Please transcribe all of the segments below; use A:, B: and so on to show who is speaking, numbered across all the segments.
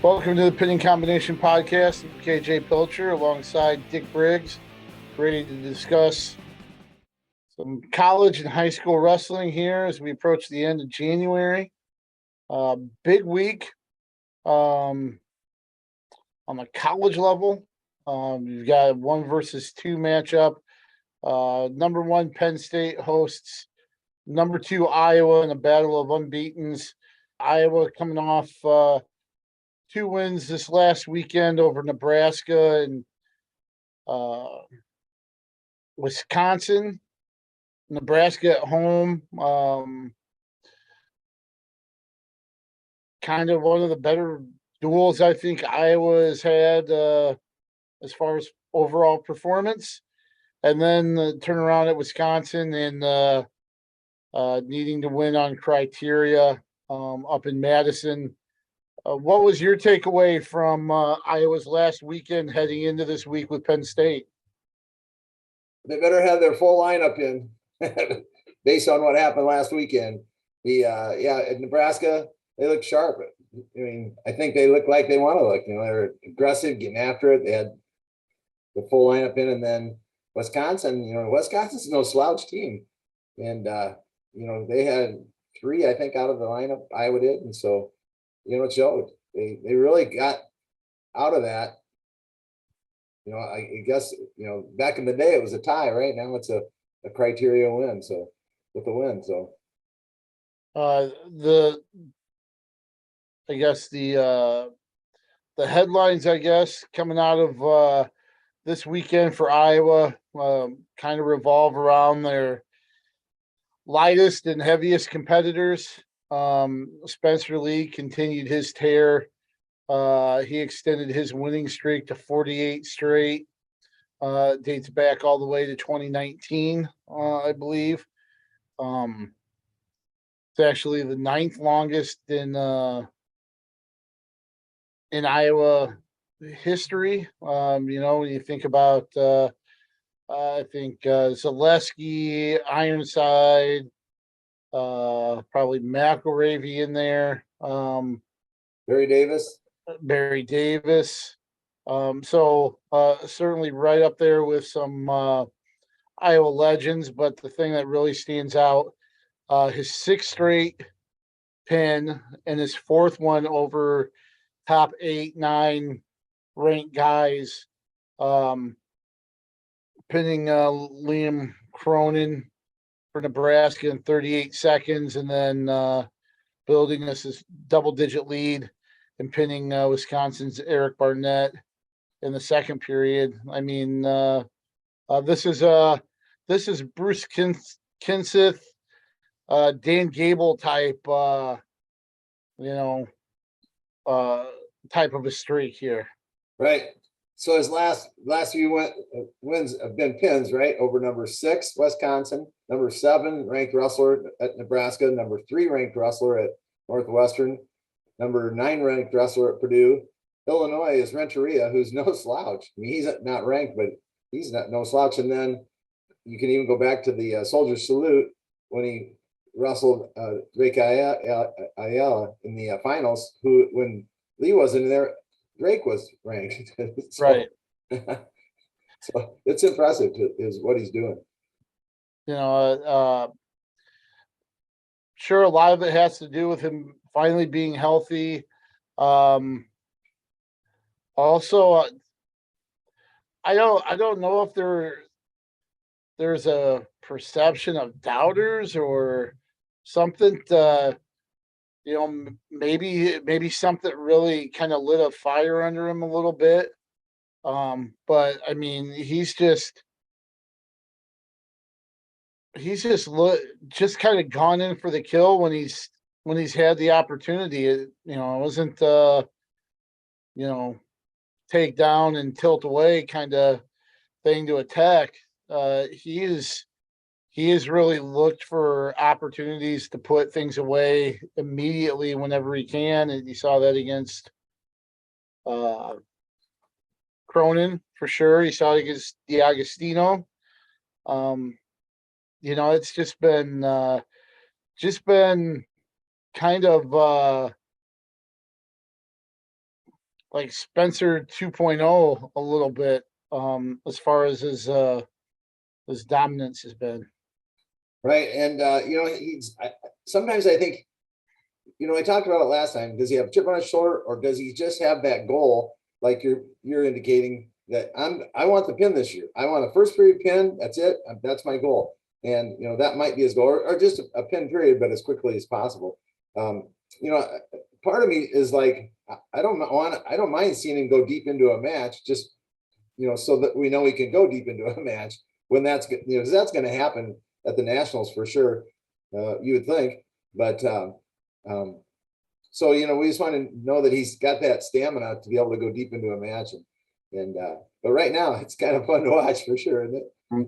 A: Welcome to the Pinning Combination Podcast. I'm KJ Pilcher alongside Dick Briggs, ready to discuss some college and high school wrestling here as we approach the end of January. Big week on the college level. You've got a 1-versus-2 matchup. Number 1 Penn State hosts number 2 Iowa in a battle of unbeatens. Iowa coming off 2 wins this last weekend over Nebraska and Wisconsin. Nebraska at home. Kind of one of the better duels I think Iowa has had as far as overall performance. And then the turnaround at Wisconsin and needing to win on criteria up in Madison. What was your takeaway from Iowa's last weekend heading into this week with Penn State?
B: They better have their full lineup in based on what happened last weekend. At Nebraska, they look sharp. I mean, I think they look like they want to look. They're aggressive, getting after it. They had the full lineup in, and then Wisconsin. Wisconsin's no slouch team, and they had 3, I think, out of the lineup. Iowa did, and so. It showed. They really got out of that. I guess, back in the day it was a tie, right? Now it's a criteria win. So with the win. So
A: the headlines, I guess, coming out of this weekend for Iowa kind of revolve around their lightest and heaviest competitors. Spencer Lee continued his tear. He extended his winning streak to 48 straight. Dates back all the way to 2019, I believe. It's actually the 9th longest in Iowa history. When you think about, I think Zaleski, Ironside. Probably McElravy in there.
B: Barry Davis.
A: So certainly right up there with some Iowa legends. But the thing that really stands out, his 6th straight pin and his 4th one over top 8, 9 ranked guys, pinning Liam Cronin for Nebraska in 38 seconds, and then building this double-digit lead and pinning Wisconsin's Eric Barnett in the second period. I mean, this is Bruce Kinseth, Dan Gable type, type of a streak here.
B: Right. So his last few wins have been pins, right? Over number 6, Wisconsin, number 7 ranked wrestler at Nebraska, number 3 ranked wrestler at Northwestern, number 9 ranked wrestler at Purdue. Illinois is Renteria, who's no slouch. I mean, he's not ranked, but he's no slouch. And then you can even go back to the Soldier Salute when he wrestled Drake Ayala in the finals, who, when Lee wasn't there, Drake was ranked.
A: Right.
B: So it's impressive is what he's doing.
A: Sure, a lot of it has to do with him finally being healthy. Also, I don't know if there's a perception of doubters or something. Maybe something really kind of lit a fire under him a little bit. But I mean, he's just kind of gone in for the kill when he's had the opportunity. It wasn't take down and tilt away kind of thing to attack. He has really looked for opportunities to put things away immediately whenever he can, and you saw that against Cronin for sure. You saw it against D'Agostino. It's just been kind of like Spencer 2.0 a little bit, as far as his dominance has been.
B: Right. And, sometimes I think, I talked about it last time. Does he have a chip on his shoulder, or does he just have that goal? Like you're indicating that I want the pin this year. I want a first period pin. That's it. That's my goal. And, that might be his goal, or just a pin period, but as quickly as possible. Part of me is like, I don't mind seeing him go deep into a match, just, so that we know he can go deep into a match when that's, because that's going to happen at the Nationals for sure. You would think, but, so, we just want to know that he's got that stamina to be able to go deep into a match. But right now it's kind of fun to watch for sure, isn't it?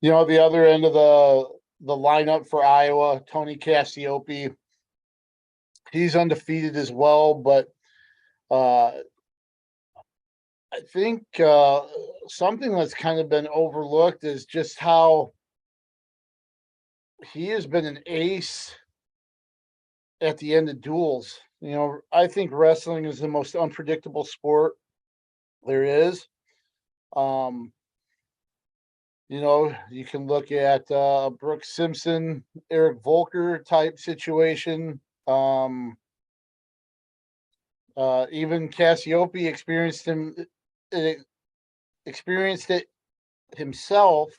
A: The other end of the lineup for Iowa, Tony Cassiope, he's undefeated as well, but I think something that's kind of been overlooked is just how he has been an ace at the end of duels. I think wrestling is the most unpredictable sport there is. You can look at Brooks Simpson, Eric Volker type situation. Even Cassiope experienced it himself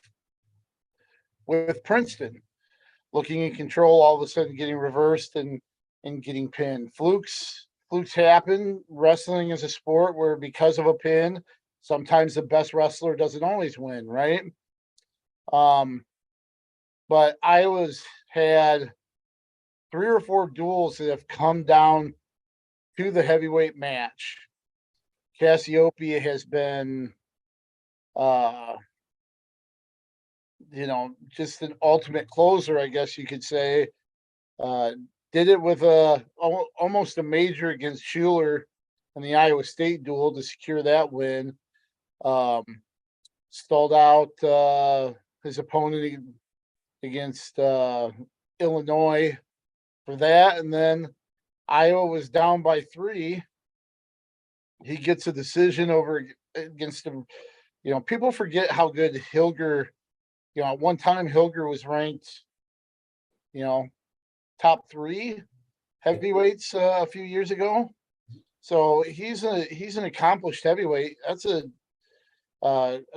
A: with Princeton, looking in control, all of a sudden getting reversed and getting pinned. Flukes happen. Wrestling is a sport where, because of a pin, sometimes the best wrestler doesn't always win, right? But Iowa's had 3 or 4 duels that have come down to the heavyweight match. Cassiope has been, just an ultimate closer, I guess you could say. Did it with almost a major against Schuler in the Iowa State duel to secure that win. Stalled out his opponent against Illinois for that, and then Iowa was down by 3. He gets a decision over against him. People forget how good Hilger. At one time Hilger was ranked, top 3 heavyweights a few years ago. So he's an accomplished heavyweight. That's a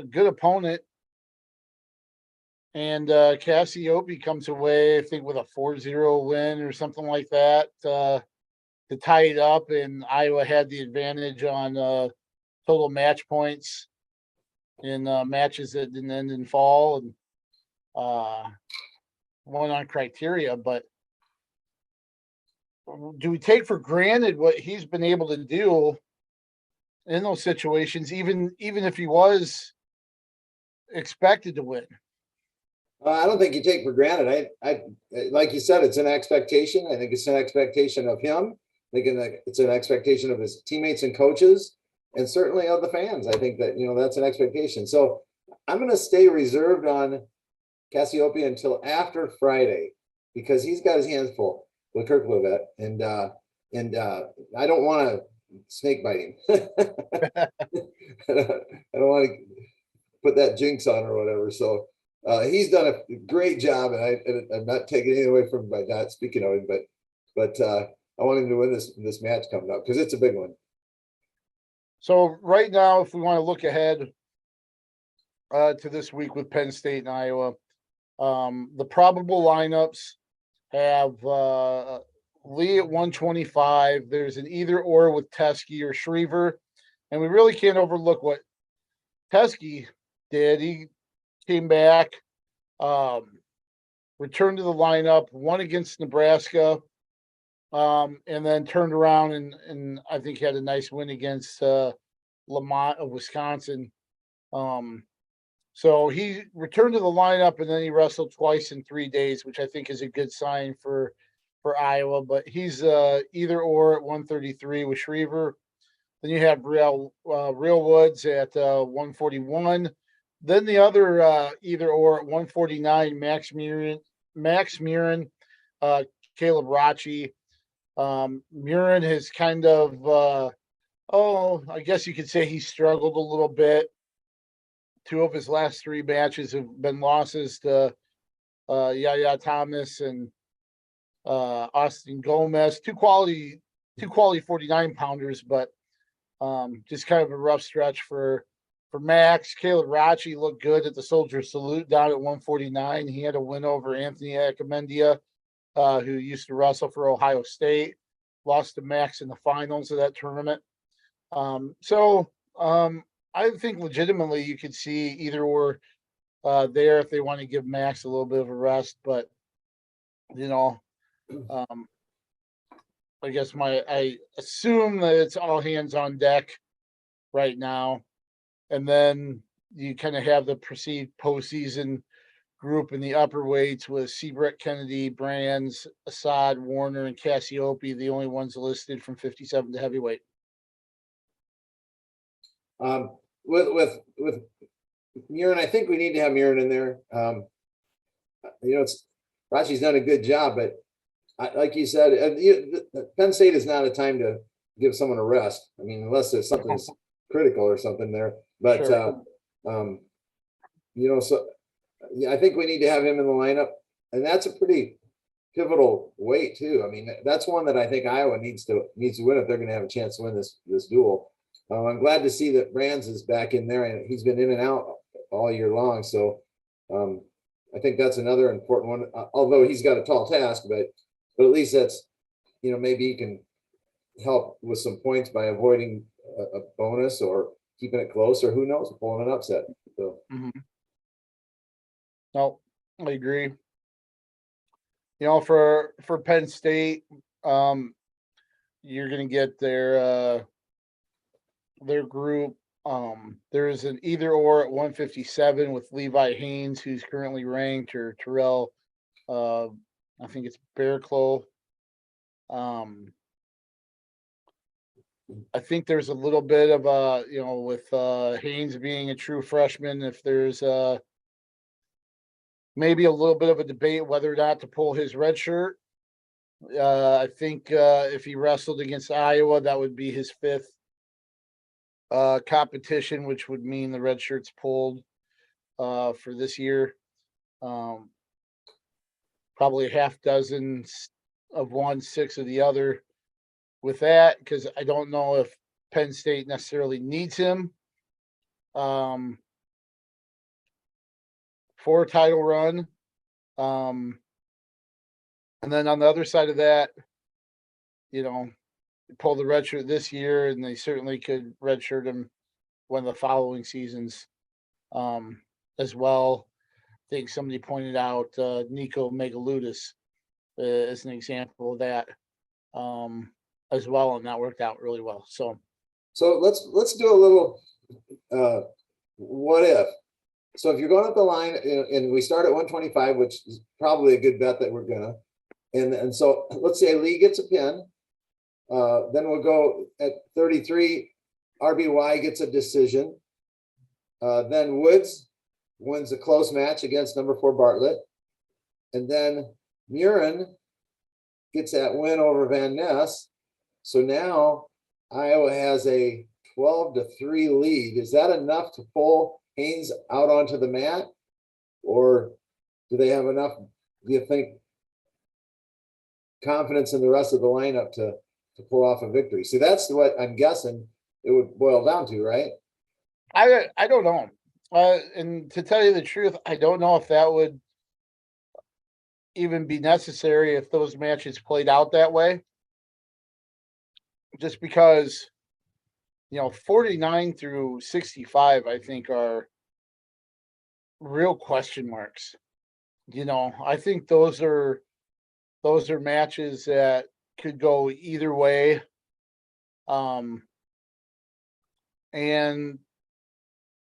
A: good opponent. And Cassiope comes away, I think, with a 4-0 win or something like that to tie it up. And Iowa had the advantage on total match points in matches that didn't end in fall, and won on criteria. But do we take for granted what he's been able to do in those situations, even if he was expected to win?
B: I don't think you take for granted. I like you said, it's an expectation. I think it's an expectation of him. I think it's an expectation of his teammates and coaches, and certainly of the fans. I think that, that's an expectation. So I'm going to stay reserved on Cassiope until after Friday, because he's got his hands full with Kirk Levitt, and I don't want to snake bite him. I don't want to put that jinx on or whatever. So he's done a great job, and I'm not taking anything away from him by not speaking of him, but I want him to win this match coming up, because it's a big one.
A: So right now, if we want to look ahead to this week with Penn State and Iowa, the probable lineups have Lee at 125. There's an either or with Teskey or Schriever, and we really can't overlook what Teskey did. He came back, returned to the lineup, won against Nebraska, and then turned around and I think had a nice win against Lamont of Wisconsin. So he returned to the lineup, and then he wrestled twice in 3 days, which I think is a good sign for Iowa. But he's either or at 133 with Schriever. Then you have Real Woods at 141. Then the other either or at 149, Max Murin, Caleb Rachi. Murin has kind of Oh, I guess you could say he struggled a little bit. Two of his last three matches have been losses to Yaya Thomas and Austin Gomez, two quality 49 pounders, but just kind of a rough stretch for Max. Caleb Rachi looked good at the Soldier Salute down at 149. He had a win over Anthony Acamendia, who used to wrestle for Ohio State. Lost to Max in the finals of that tournament. So I think legitimately you could see either or there if they want to give Max a little bit of a rest, but you know, um, I guess I assume that it's all hands on deck right now, and then you kind of have the perceived postseason group in the upper weights with Seabrook, Kennedy, Brands, Assad, Warner, and Cassiope, the only ones listed from 57 to heavyweight.
B: With Murin, I think we need to have Murin in there. It's Rachi's done a good job, but like you said, Penn State is not a time to give someone a rest. I mean, unless there's something critical or something there. But
A: Sure.
B: so yeah, I think we need to have him in the lineup, and that's a pretty pivotal weight too. I mean, that's one that I think Iowa needs to win if they're going to have a chance to win this duel. I'm glad to see that Brands is back in there, and he's been in and out all year long. So I think that's another important one. Although he's got a tall task, but at least that's maybe he can help with some points by avoiding a bonus or keeping it close, or who knows, pulling an upset. So.
A: No, I agree. For Penn State, you're going to get their group. There's an either or at 157 with Levi Haynes, who's currently ranked, or Terrell. I think it's Bearclaw. I think there's a little bit of with Haynes being a true freshman, if there's maybe a little bit of a debate whether or not to pull his red shirt. I think if he wrestled against Iowa, that would be his fifth competition, which would mean the red shirt's pulled for this year. Probably a half dozen of one, six of the other with that, because I don't know if Penn State necessarily needs him for a title run. And then on the other side of that, pull the red shirt this year, and they certainly could redshirt him one of the following seasons as well. I think somebody pointed out Nico Megaludis as an example of that as well, and that worked out really well. So
B: let's do a little what if. So if you're going up the line, and we start at 125, which is probably a good bet that we're gonna, and so let's say Lee gets a pin, then we'll go at 33. RBY gets a decision. Then Woods wins a close match against number 4 Bartlett, and then Murin gets that win over Van Ness. So now Iowa has a 12-3 lead. Is that enough to pull Haynes out onto the mat, or do they have enough, do you think, confidence in the rest of the lineup to pull off a victory? See, that's what I'm guessing it would boil down to, right?
A: I don't know. And to tell you the truth, I don't know if that would even be necessary if those matches played out that way. Just because, 49 through 65, I think, are real question marks. I think those are matches that could go either way. And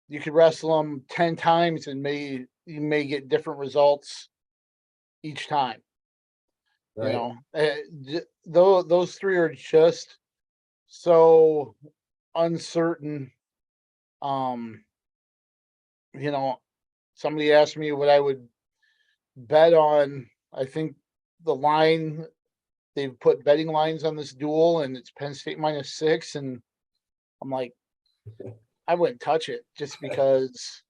A: you could wrestle them 10 times and you may get different results each time.
B: Right.
A: Those three are just so uncertain. Somebody asked me what I would bet on. I think the line, they've put betting lines on this duel, and it's Penn State -6, and I'm like, I wouldn't touch it just because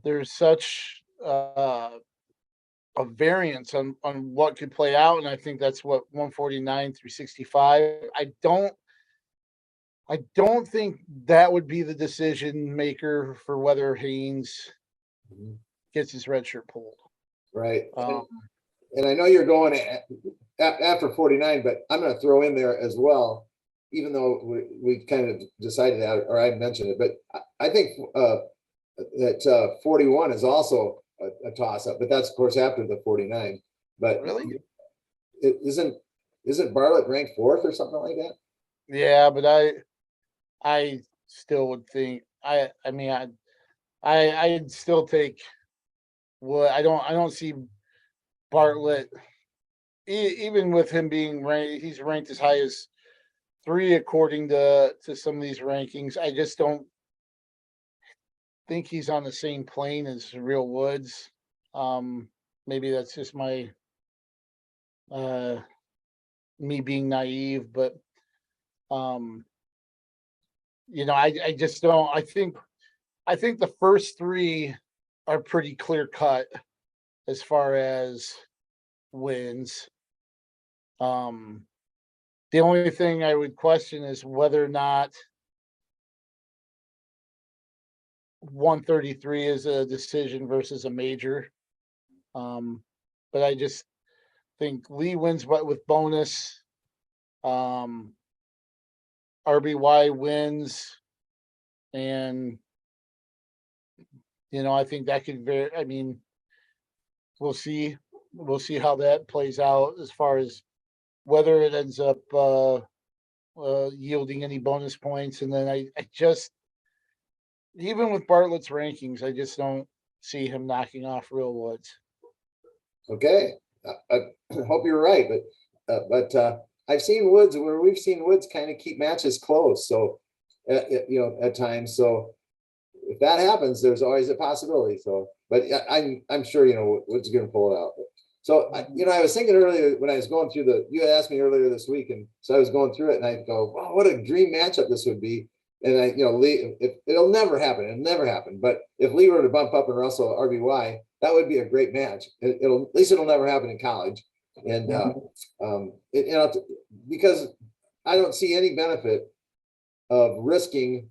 A: there's such a variance on what could play out, and I think that's what 149 through 65. I don't think that would be the decision maker for whether Haynes
B: Mhm.
A: gets his red shirt pulled.
B: Right.
A: Um,
B: And I know you're going after 49, but I'm going to throw in there as well, even though we kind of decided that, or I mentioned it, but I think that 41 is also a toss up, but that's of course after the 49. But
A: really?
B: it isn't Bartlett ranked fourth or something like that?
A: Yeah, but I still would think I mean I'd still take what I don't see Bartlett even with him being ranked, he's ranked as high as 3 according to some of these rankings. I just don't think he's on the same plane as Real Woods. Um, Maybe that's just my uh me being naive, but um, I just don't. I think the first three are pretty clear cut as far as wins. Um, the only thing I would question is whether or not 133 is a decision versus a major. Um, but I just think Lee wins, but with bonus. Um, RBY wins, and I think that could very. I mean, we'll see. We'll see how that plays out as far as whether it ends up yielding any bonus points. And then I just, even with Bartlett's rankings, I just don't see him knocking off Real Woods.
B: Okay, I hope you're right, but I've seen Woods where we've seen Woods kind of keep matches close. So at times, so if that happens, there's always a possibility. So, but I'm sure Woods going to pull it out. So I was thinking earlier when I was going through you had asked me earlier this week, and so I was going through it, and I go, wow, what a dream matchup this would be. And Lee, it'll never happen. It'll never happen. But if Lee were to bump up and Russell RBY, that would be a great match. At least it'll never happen in college. And because I don't see any benefit of risking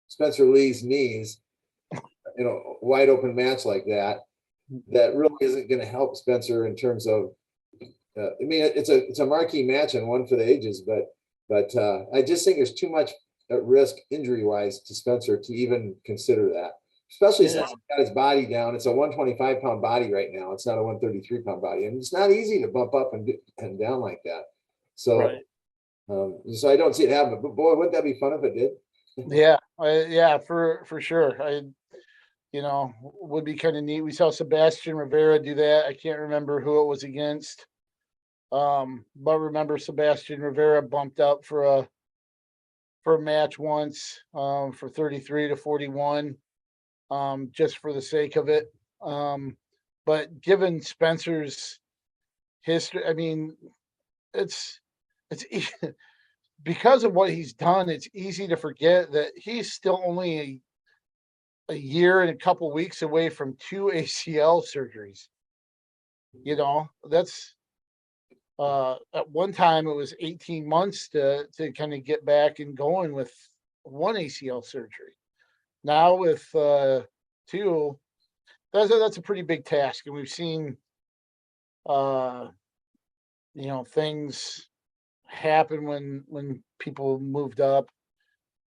B: Spencer Lee's knees, wide open match like that really isn't going to help Spencer in terms of. I mean, it's a marquee match and one for the ages, but I just think there's too much at risk injury wise to Spencer to even consider that, especially since he's got his body down. It's a 125-pound body right now. It's not a 133-pound body, and it's not easy to bump up and down like that. So,
A: Right.
B: So I don't see it happening. But boy, wouldn't that be fun if it did?
A: Yeah, for sure. Would be kind of neat. We saw Sebastian Rivera do that. I can't remember who it was against. But remember Sebastian Rivera bumped up for a match once, for 33 to 41, just for the sake of it. But given Spencer's history, I mean, it's because of what he's done, it's easy to forget that he's still only a year and a couple weeks away from 2 ACL surgeries. That's at one time it was 18 months to kind of get back and going with 1 ACL surgery. Now with 2, that's a pretty big task, and we've seen things happen when people moved up.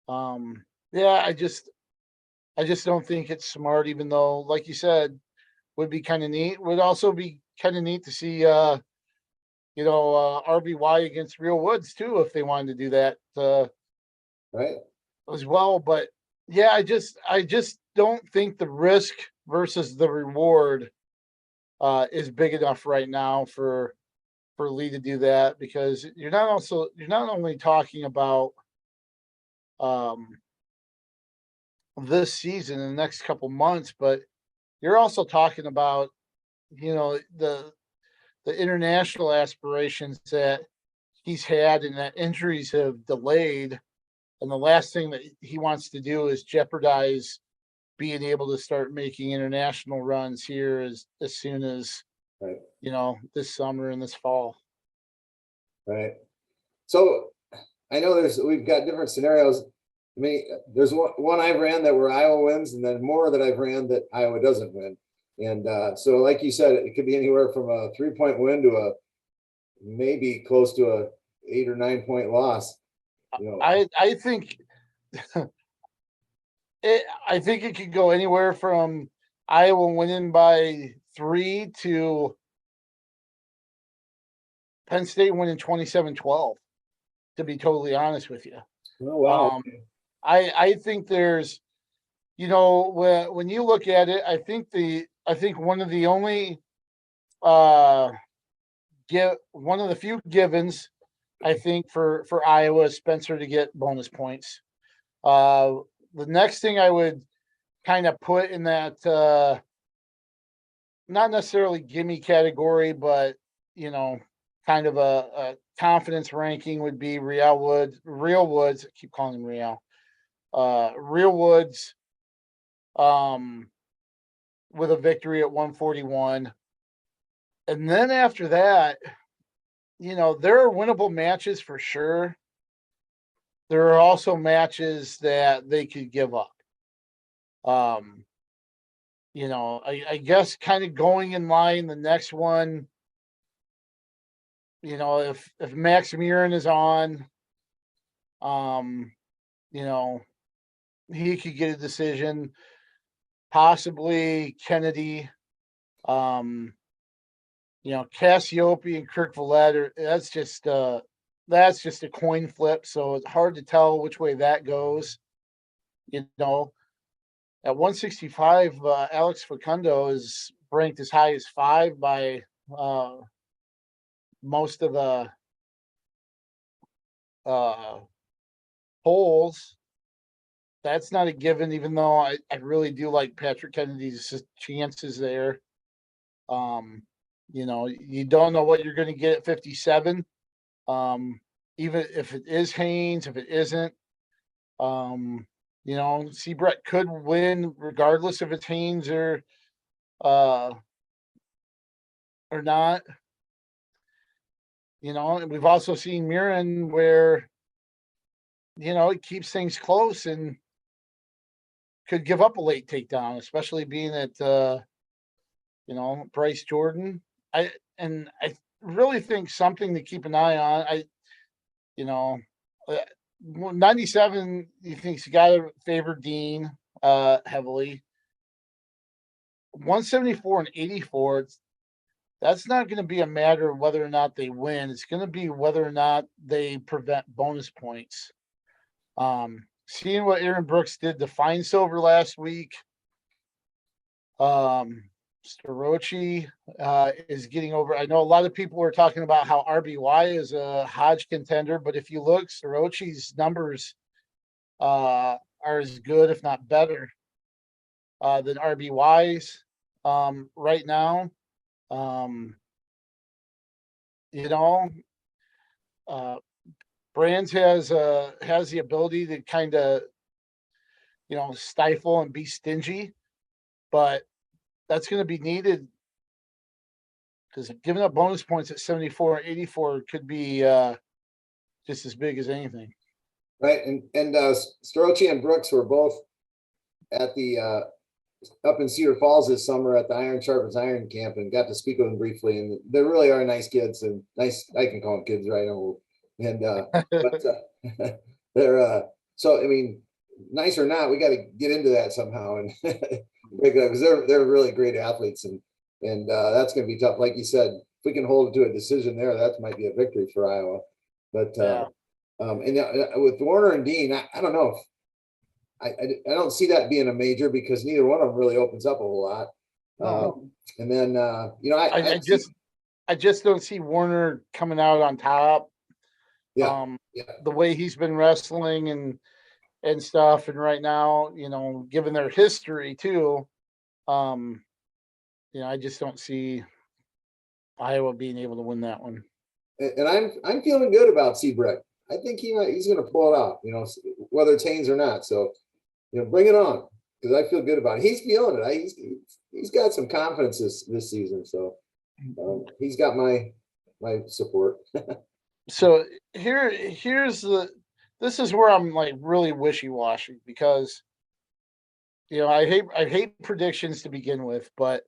A: Yeah, I just don't think it's smart, even though, like you said, would be kind of neat. Would also be kind of neat to see RBY against Real Woods too, if they wanted to do that
B: Right.
A: as well. But yeah, I just don't think the risk versus the reward is big enough right now for Lee to do that, because you're not only talking about um this season in the next couple months, but you're also talking about the international aspirations that he's had and that injuries have delayed. And the last thing that he wants to do is jeopardize being able to start making international runs here as soon as,
B: Right.
A: this summer and this fall.
B: Right. So I know we've got different scenarios. I mean, there's one I've ran that where Iowa wins, and then more that I've ran that Iowa doesn't win. And so, like you said, it could be anywhere from a 3-point win to a maybe close to a 8 or 9 point loss.
A: I think I think it could go anywhere from Iowa winning by 3 to Penn State winning 27-12, to be totally honest with you.
B: Oh, wow.
A: I think there's, when you look at it, I think one of the only one of the few givens, I think, for Iowa is Spencer to get bonus points. The next thing I would kind of put in that not necessarily gimme category, but kind of a confidence ranking would be Real Woods. I keep calling him Real. Real Woods with a victory at 141. And then after that, there are winnable matches for sure. There are also matches that they could give up. I guess kind of going in line, the next one, if Max Murin is on, he could get a decision, possibly Kennedy, Cassiope and Kirk Vallette that's just a coin flip. So it's hard to tell which way that goes. At 165, Alex Facundo is ranked as high as 5 by most of the polls. That's not a given, even though I really do like Patrick Kennedy's chances there. You don't know what you're going to get at 57. Even if it is Haynes, if it isn't, Seabrett could win regardless if it's Haynes or not. And we've also seen Murin where, it keeps things close and could give up a late takedown, especially being at, Bryce Jordan. I really think something to keep an eye on. 97, you think's got to favor Dean heavily. 174 and 84, that's not going to be a matter of whether or not they win. It's going to be whether or not they prevent bonus points. Seeing what Aaron Brooks did to Fine Silver last week, Starochi is getting over. I know a lot of people were talking about how RBY is a Hodge contender, but if you look, Starochi's numbers are as good, if not better, than RBY's right now. Brands has the ability to kind of stifle and be stingy, but that's going to be needed because giving up bonus points at 74 or 84 could be just as big as anything.
B: Right, and Starochi and Brooks were both at the up in Cedar Falls this summer at the Iron Sharpens Iron camp and got to speak with them briefly. And they really are nice kids and nice. I can call them kids, right? And but they're so I mean, nice or not, we got to get into that somehow and because they're really great athletes and that's going to be tough. Like you said, if we can hold it to a decision there, that might be a victory for Iowa. But and with Warner and Dean, I don't know if I don't see that being a major because neither one of them really opens up a whole lot. And then
A: I just don't see Warner coming out on top.
B: Yeah.
A: The way he's been wrestling and stuff, and right now, given their history too, I just don't see Iowa being able to win that one.
B: And I'm feeling good about Seabrook. I think he's going to pull it off. whether it's Haynes or not. So, bring it on, because I feel good about it. He's feeling it. He's got some confidence this season. So he's got my support.
A: So this is where I'm like really wishy-washy, because I hate predictions to begin with, but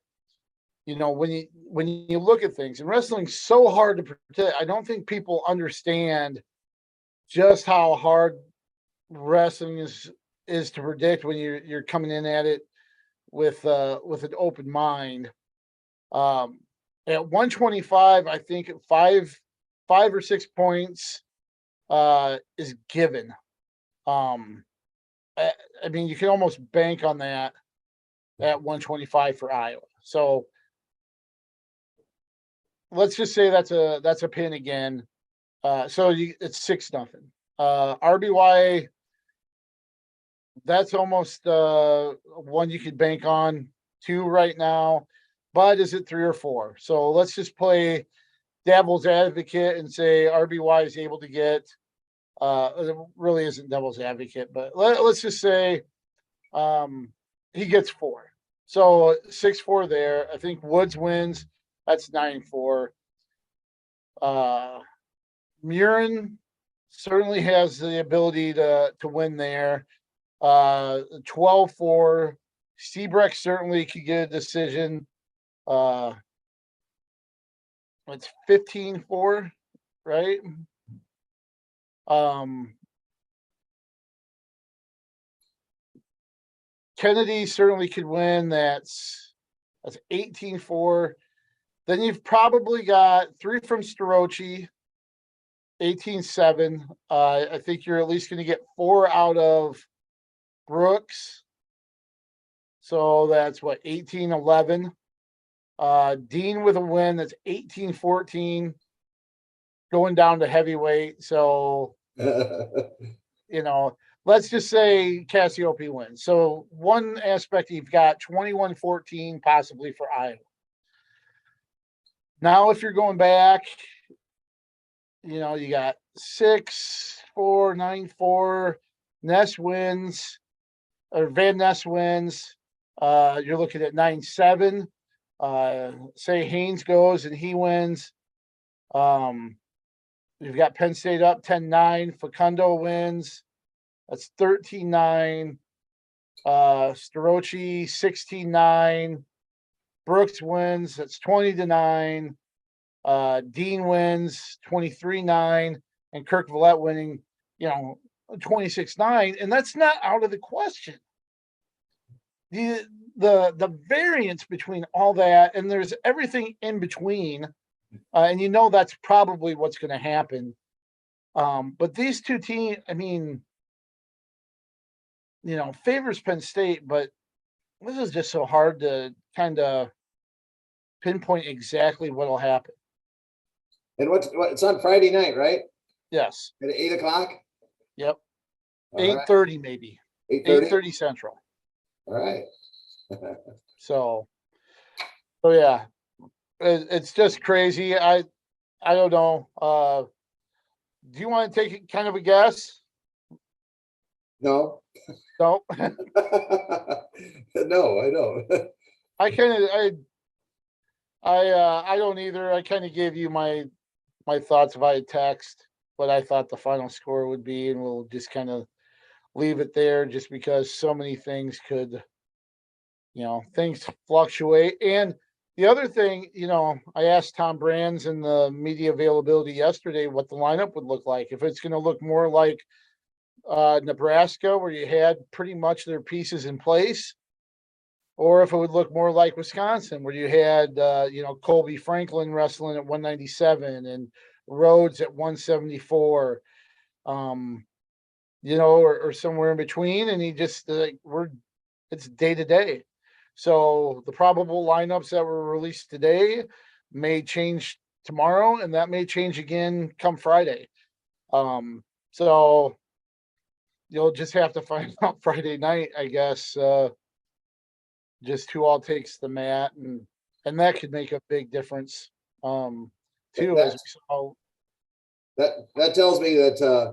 A: when you look at things, and wrestling's so hard to predict, I don't think people understand just how hard wrestling is to predict when you're coming in at it with an open mind. At 125, I think five or 6 points is given. I mean, you can almost bank on that at 125 for Iowa. So let's just say that's a pin again. So it's 6-0. RBY, that's almost one you could bank on. 2 right now, but is it 3 or 4? So let's just play devil's advocate and say RBY is able to get. It really isn't devil's advocate, but let's just say he gets 4. So 6-4 there. I think Woods wins. That's 9-4. Murin certainly has the ability to win there. 12-4. Seabrecht certainly could get a decision. It's 15-4, right? Kennedy certainly could win. That's 18-4. Then you've probably got 3 from Starochi, 18-7. I think you're at least going to get 4 out of Brooks. So that's 18-11. Dean with a win. That's 18-14. Going down to heavyweight. So, let's just say Cassiope wins. So one aspect, you've got 21-14 possibly for Iowa. Now, if you're going back, you got 6-4, 9-4. Ness wins, or Van Ness wins. You're looking at 9-7. Say Haynes goes and he wins. You've got Penn State up 10-9. Facundo wins. That's 13-9. Starochi 16-9. Brooks wins. That's 20-9. Dean wins 23-9. And Kirk Vallette winning, 26-9. And that's not out of the question. The variance between all that, and there's everything in between, and that's probably what's going to happen. But these two teams, I mean, favors Penn State, but this is just so hard to kind of pinpoint exactly what'll happen.
B: And it's on Friday night, right?
A: Yes.
B: At 8:00.
A: Yep. 8:30 maybe. 8:30 Central.
B: All right.
A: So yeah, it's just crazy. I don't know. Do you want to take kind of a guess?
B: No.
A: No.
B: No, I don't.
A: I don't either. I kind of gave you my thoughts via text, what I thought the final score would be, and we'll just kind of leave it there, just because so many things could, things fluctuate. And the other thing, I asked Tom Brands in the media availability yesterday what the lineup would look like. If it's going to look more like Nebraska, where you had pretty much their pieces in place, or if it would look more like Wisconsin, where you had, Colby Franklin wrestling at 197 and Rhodes at 174, or somewhere in between. And he just it's day to day. So the probable lineups that were released today may change tomorrow, and that may change again come Friday. So you'll just have to find out Friday night, I guess, just who all takes the mat, and that could make a big difference, too, as we saw.
B: That tells me that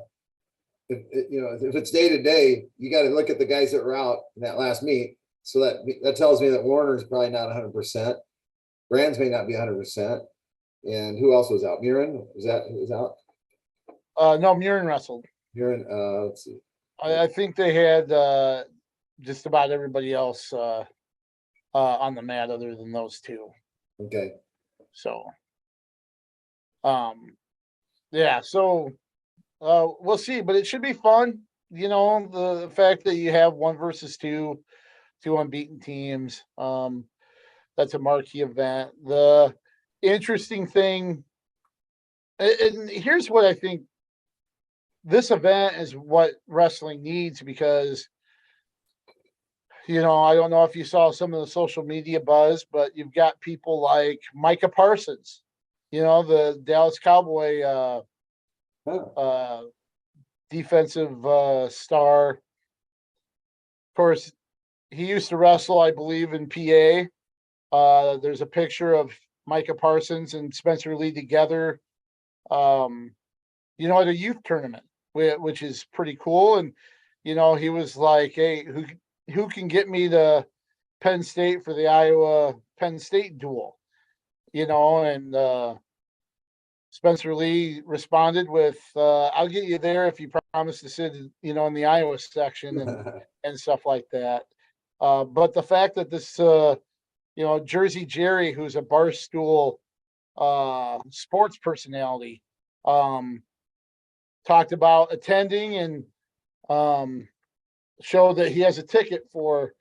B: if it's day to day, you got to look at the guys that were out in that last meet. So that tells me that Warner's probably not 100%. Brands may not be 100%. And who else was out? Murin was out.
A: No, Murin wrestled.
B: Murin, let's see.
A: I think they had just about everybody else on the mat other than those two.
B: Okay.
A: So, yeah. So we'll see, but it should be fun. The fact that you have 1 versus 2 unbeaten teams. That's a marquee event. The interesting thing, and here's what I think. This event is what wrestling needs because, I don't know if you saw some of the social media buzz, but you've got people like Micah Parsons, the Dallas Cowboy defensive star. Of course, he used to wrestle, I believe, in PA. There's a picture of Micah Parsons and Spencer Lee together, at a youth tournament, which is pretty cool. And, he was like, hey, who can get me to Penn State for the Iowa Penn State duel? And Spencer Lee responded with, I'll get you there if you promise to sit, in the Iowa section and stuff like that. But the fact that this, Jersey Jerry, who's a Barstool sports personality, talked about attending and showed that he has a ticket for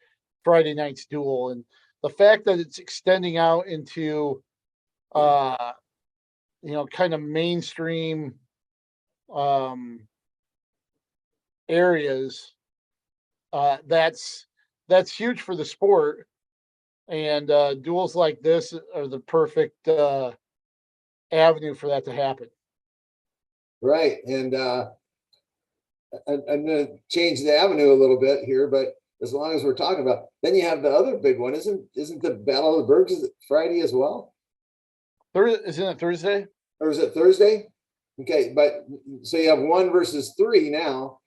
A: Friday night's duel. And the fact that it's extending out into, kind of mainstream areas, that's huge for the sport. And duels like this are the perfect avenue for that to happen.
B: Right. And I'm going to change the avenue a little bit here, but as long as we're talking about, then you have the other big one. Isn't the Battle of the Bergs Friday as well?
A: Isn't it Thursday?
B: Or is it Thursday? Okay, but so you have 1 versus 3 now.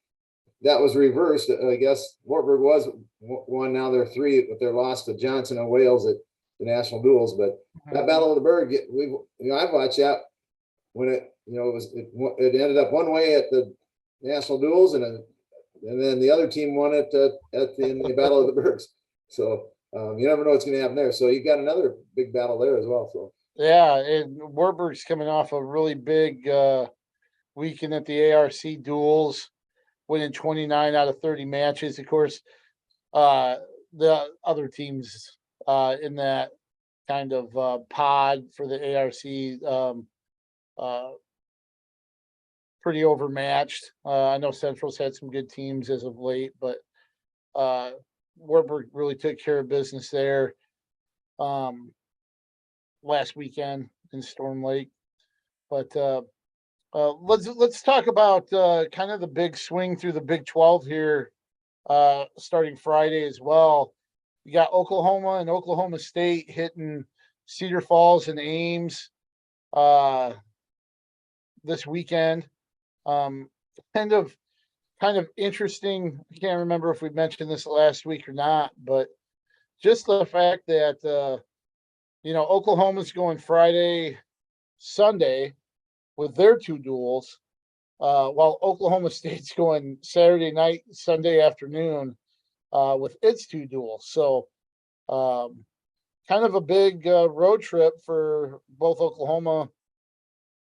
B: That was reversed. I guess Wartburg was 1. Now they're 3 with their loss to Johnson and Wales at the national duels. But that Battle of the Berg, I've watched that when it ended up one way at the national duels, and then the other team won it in the Battle of the Bergs. So you never know what's going to happen there. So you got another big battle there as well. So
A: yeah, and Wartburg's coming off a really big weekend at the ARC duels, winning 29 out of 30 matches. Of course, the other teams in that kind of pod for the ARC pretty overmatched. I know Central's had some good teams as of late, but Wartburg really took care of business there last weekend in Storm Lake. But let's talk about kind of the big swing through the Big 12 here, starting Friday as well. You got Oklahoma and Oklahoma State hitting Cedar Falls and Ames this weekend. Kind of interesting. I can't remember if we mentioned this last week or not, but just the fact that Oklahoma's going Friday, Sunday with their 2 duels, while Oklahoma State's going Saturday night, Sunday afternoon with its 2 duels. So kind of a big road trip for both Oklahoma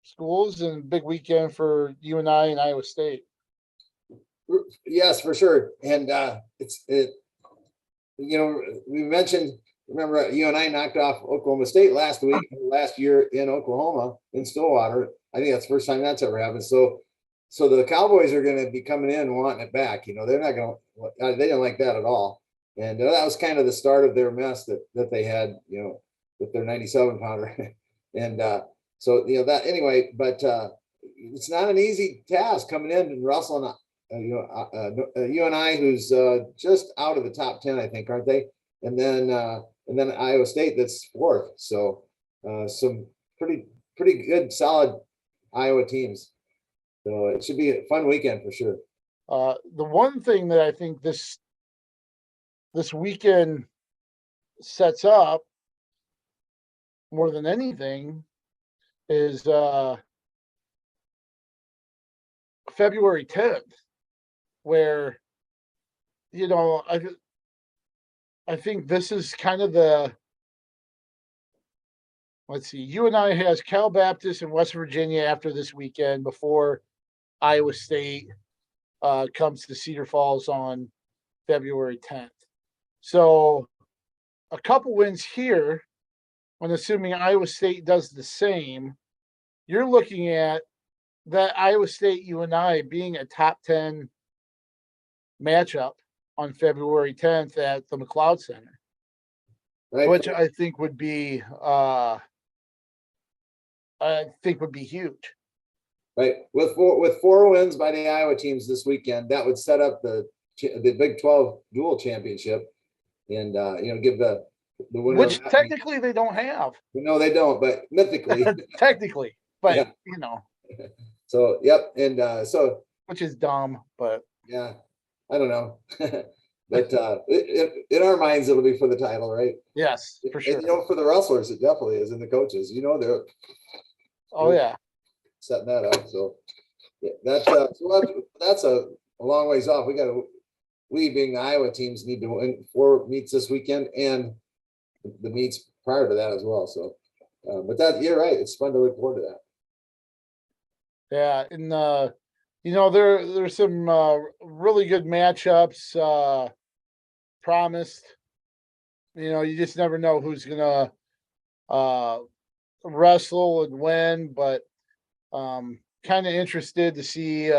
A: schools and big weekend for UNI and Iowa State.
B: Yes, for sure. And we mentioned, remember, UNI knocked off Oklahoma State last year in Oklahoma, in Stillwater. I think that's the first time that's ever happened. So the Cowboys are going to be coming in and wanting it back. They're not going to, they didn't like that at all. And that was kind of the start of their mess that they had, with their 97 pounder. And so, that anyway, but it's not an easy task coming in and wrestling, UNI, who's just out of the top 10, I think, aren't they? And then Iowa State, that's 4th. So some pretty good, solid Iowa teams. So it should be a fun weekend for sure.
A: The one thing that I think this weekend sets up more than anything is February 10th, where I think this is kind of let's see, UNI has Cal Baptist and West Virginia after this weekend before Iowa State comes to Cedar Falls on February 10th. So a couple wins here, when assuming Iowa State does the same, you're looking at that Iowa State UNI being a top 10 matchup on February 10th at the McLeod Center,
B: Right.
A: which I think would be huge.
B: Right. With four wins by the Iowa teams this weekend, that would set up the Big 12 dual championship, and give the winner,
A: which technically they don't have.
B: No, they don't, but mythically,
A: technically, but
B: yeah. So yep, and
A: which is dumb, but
B: yeah, I don't know. But in our minds, it'll be for the title, right?
A: Yes, for sure.
B: And, for the wrestlers, it definitely is, and the coaches. They're
A: yeah,
B: setting that up. So yeah, that's a long ways off. We being the Iowa teams need to win 4 meets this weekend and the meets prior to that as well. So, but you're right. It's fun to look forward to that.
A: Yeah, and there's some really good matchups promised. You just never know who's gonna wrestle and win, but kind of interested to see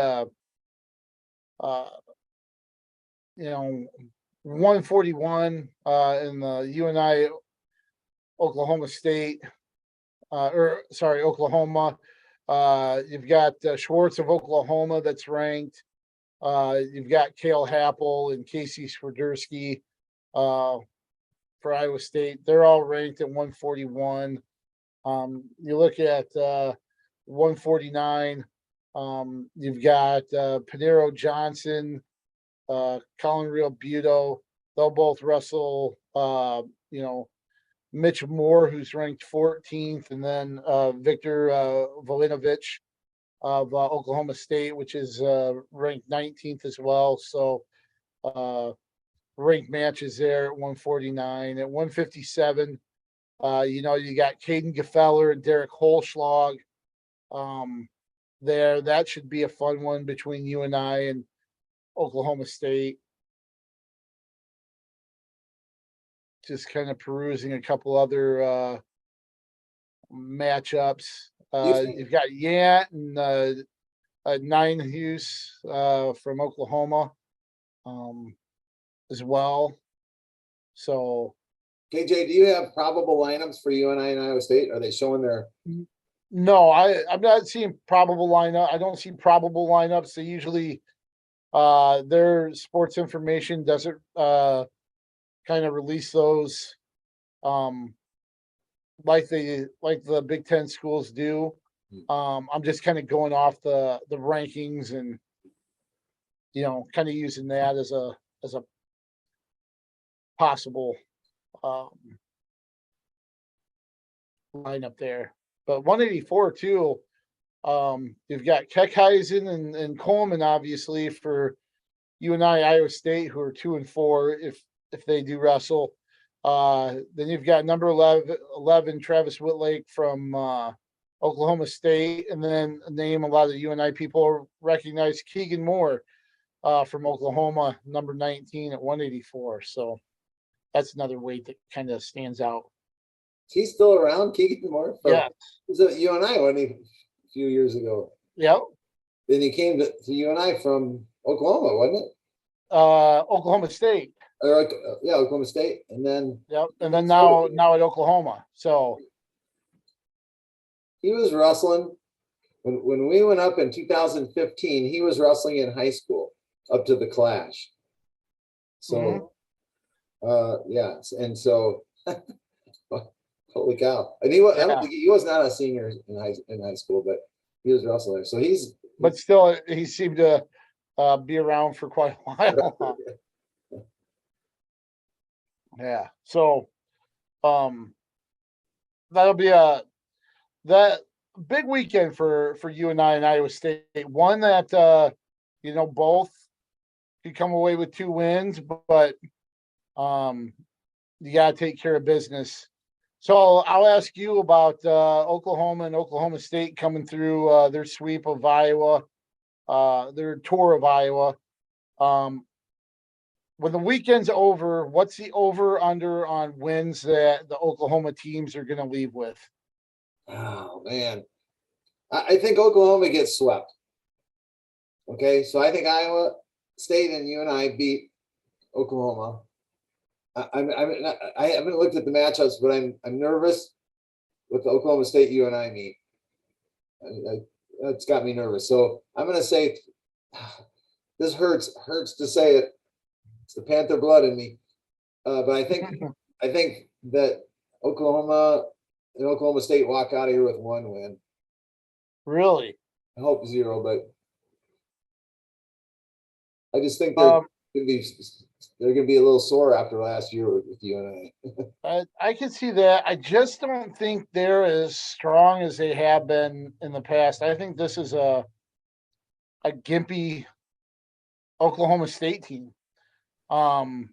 A: 141 in the UNI Oklahoma State Oklahoma. You've got Schwartz of Oklahoma that's ranked. You've got Cale Happel and Casey Swiderski for Iowa State. They're all ranked at 141. You look at 149. You've got Panero Johnson, Colin Real Buto. They'll both wrestle. Mitch Moore, who's ranked 14th, and then Victor Volinovich of Oklahoma State, which is ranked 19th as well. So ranked matches there at 149. At 157, you got Caden Gefeller and Derek Holschlag there. That should be a fun one between UNI and Oklahoma State. Just kind of perusing a couple other matchups. You've got Yant and Nine Hughes from Oklahoma as well. So,
B: KJ, do you have probable lineups for UNI and Iowa State? Are they showing their?
A: No, I'm not seeing probable lineup. I don't see probable lineups. They usually their sports information doesn't kind of release those like the Big Ten schools do. I'm just kind of going off the rankings and kind of using that as a possible lineup there. But 184 too. You've got Keckheisen and Coleman obviously for UNI Iowa State, who are 2-4 if they do wrestle. Then you've got number 11 Travis Whitlake from Oklahoma State, and then a name a lot of the UNI people recognize, Keegan Moore from Oklahoma, number 19 at 184. So that's another weight that kind of stands out.
B: He's still around, Keegan Moore?
A: Yeah.
B: He was at UNI a few years ago.
A: Yep.
B: Then he came to UNI from Oklahoma, wasn't it?
A: Oklahoma State.
B: Yeah, Oklahoma State, and then
A: and then now at Oklahoma. So
B: he was wrestling when we went up in 2015. He was wrestling in high school up to the Clash. So, and so, holy cow! And he was. I don't think he was not a senior in high school, but he was wrestling. So but
A: still, he seemed to be around for quite a while. Yeah. So that'll be that big weekend for UNI and Iowa State. One that both could come away with 2 wins, but you got to take care of business. So I'll ask you about Oklahoma and Oklahoma State coming through their sweep of Iowa, their tour of Iowa. When the weekend's over, what's the over/under on wins that the Oklahoma teams are going to leave with?
B: Oh man, I think Oklahoma gets swept. Okay, so I think Iowa State and UNI beat Oklahoma. I haven't looked at the matchups, but I'm nervous with the Oklahoma State UNI meet. That's got me nervous. So I'm going to say this hurts to say it. It's the Panther blood in me, but I think that Oklahoma and Oklahoma State walk out of here with 1 win.
A: Really?
B: I hope 0, but I just think they're going to be a little sore after last year with UNI.
A: I can see that. I just don't think they're as strong as they have been in the past. I think this is a gimpy Oklahoma State team. I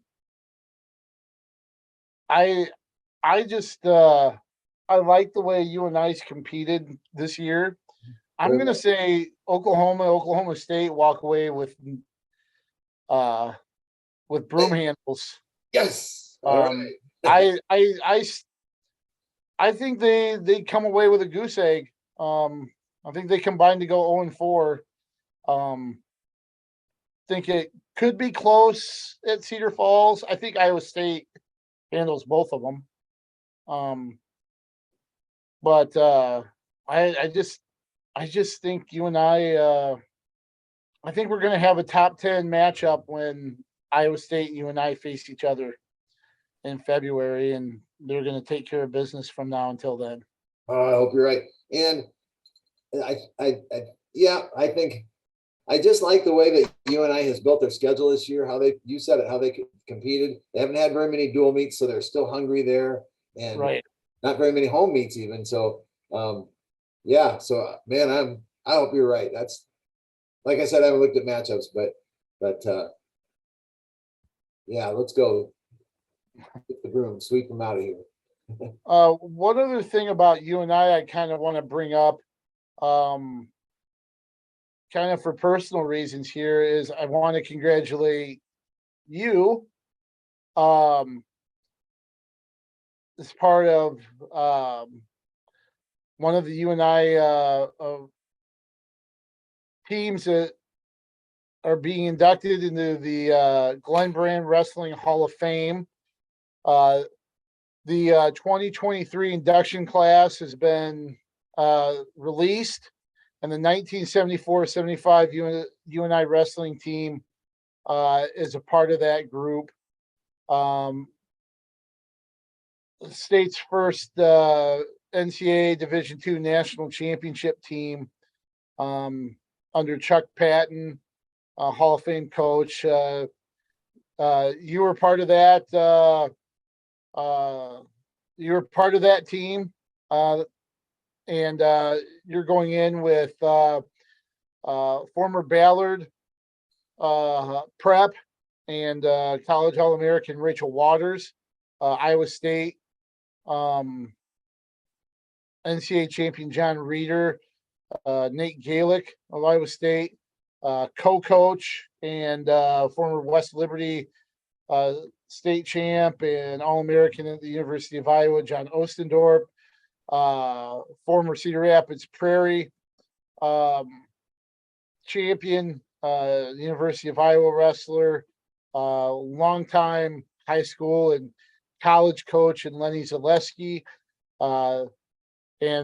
A: just I like the way UNI's competed this year. I'm going to say Oklahoma State walk away with broom handles.
B: Yes. All right.
A: I think they come away with a goose egg. I think they combined to go 0-4. Think it could be close at Cedar Falls. I think Iowa State handles both of them. But I just think UNI. I think we're going to have a top 10 matchup when Iowa State and UNI face each other in February, and they're going to take care of business from now until then.
B: I hope you're right. And I think I just like the way that UNI has built their schedule this year. How they competed. They haven't had very many dual meets, so they're still hungry there, and not very many home meets even. So, So, man, I hope you're right. That's like I said, I haven't looked at matchups, but let's go. Get the broom, sweep them out of here.
A: One other thing about UNI I kind of want to bring up, kind of for personal reasons here, is I want to congratulate you as part of one of the UNI teams that are being inducted into the Glen Brand Wrestling Hall of Fame. The 2023 induction class has been released, and the 1974-75 UNI wrestling team is a part of that group. The state's first NCAA Division II national championship team under Chuck Patton, Hall of Fame coach. You were part of that. You're part of that team, and you're going in with former Ballard prep and college All-American Rachel Waters, Iowa State, NCAA champion John Reeder, Nate Galick of Iowa State, co-coach and former West Liberty state champ and All-American at the University of Iowa, John Ostendorp, former Cedar Rapids Prairie champion, University of Iowa wrestler, longtime high school and college coach, and Lenny Zaleski, and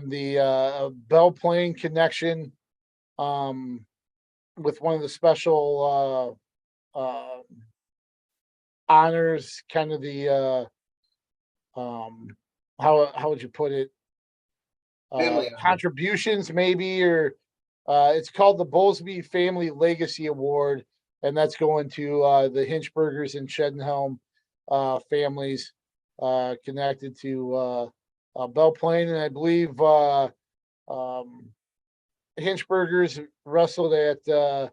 A: the Belle Plaine connection with one of the special honors, kind of the how would you put it? Contributions, maybe, or it's called the Bowlesby Family Legacy Award. and that's going to the Hinchburgers and Shedenhelm families connected to Belle Plaine, and I believe Hinchburgers wrestled at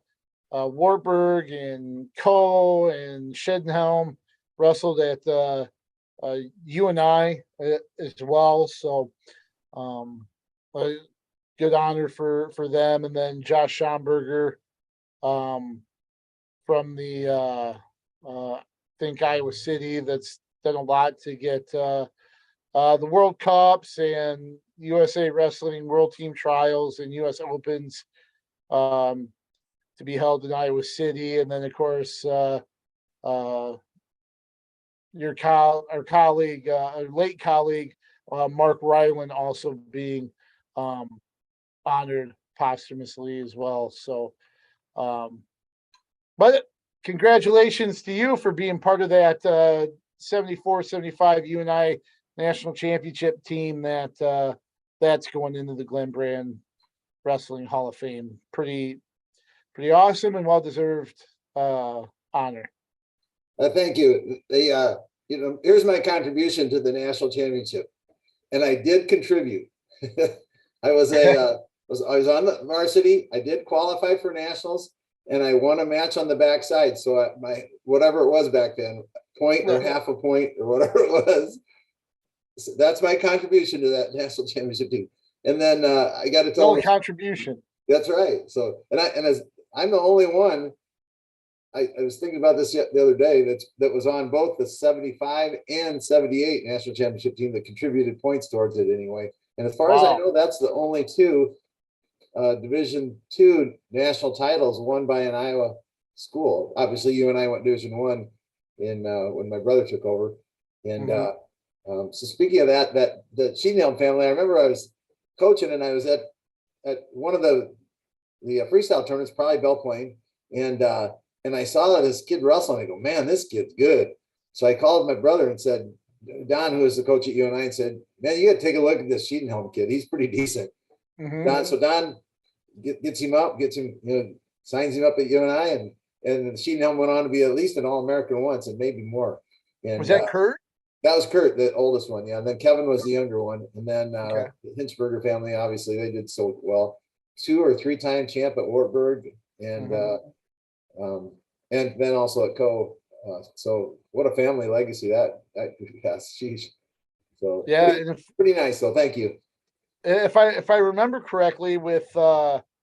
A: Wartburg and Coe, and Shedenhelm wrestled at UNI as well. So a good honor for them. And then Josh Schomburger from the I think Iowa City, that's done a lot to get the World Cups and USA Wrestling World Team Trials and US Opens to be held in Iowa City. And then of course our colleague, our late colleague, Mark Ryland, also being honored posthumously as well. So, but congratulations to you for being part of that 74-75 UNI national championship team that's going into the Glen Brand Wrestling Hall of Fame. Pretty awesome and well deserved honor.
B: Thank you. Here's my contribution to the national championship, and I did contribute. I was on the varsity. I did qualify for nationals, and I won a match on the backside. So my whatever it was back then, point or half a point or whatever it was. So that's my contribution to that national championship team. And then I got to tell
A: you, contribution.
B: That's right. So as I'm the only one. I was thinking about this the other day. That was on both the 75 and 78 national championship team that contributed points towards it anyway. And as far as I know, that's the only two Division II national titles won by an Iowa school. Obviously, UNI went Division I in when my brother took over. And so speaking of that the Shedenhelm family, I remember I was coaching and I was at one of the freestyle tournaments, probably Belle Plaine, and I saw this kid wrestling. I go, man, this kid's good. So I called my brother and said, Don, who was the coach at UNI, and said, man, you got to take a look at this Shedenhelm kid. He's pretty decent. Don gets him up, signs him up at UNI, and Shedenhelm went on to be at least an All-American once and maybe more. And
A: was that Kurt?
B: That was Kurt, the oldest one. Yeah. And then Kevin was the younger one. And then the Hinchburger family, obviously, they did so well. 2 or 3-time champ at Wartburg, and then also at Coe. So what a family legacy that yes, sheesh. So
A: yeah,
B: pretty nice though. Thank you.
A: If I remember correctly, with Dustin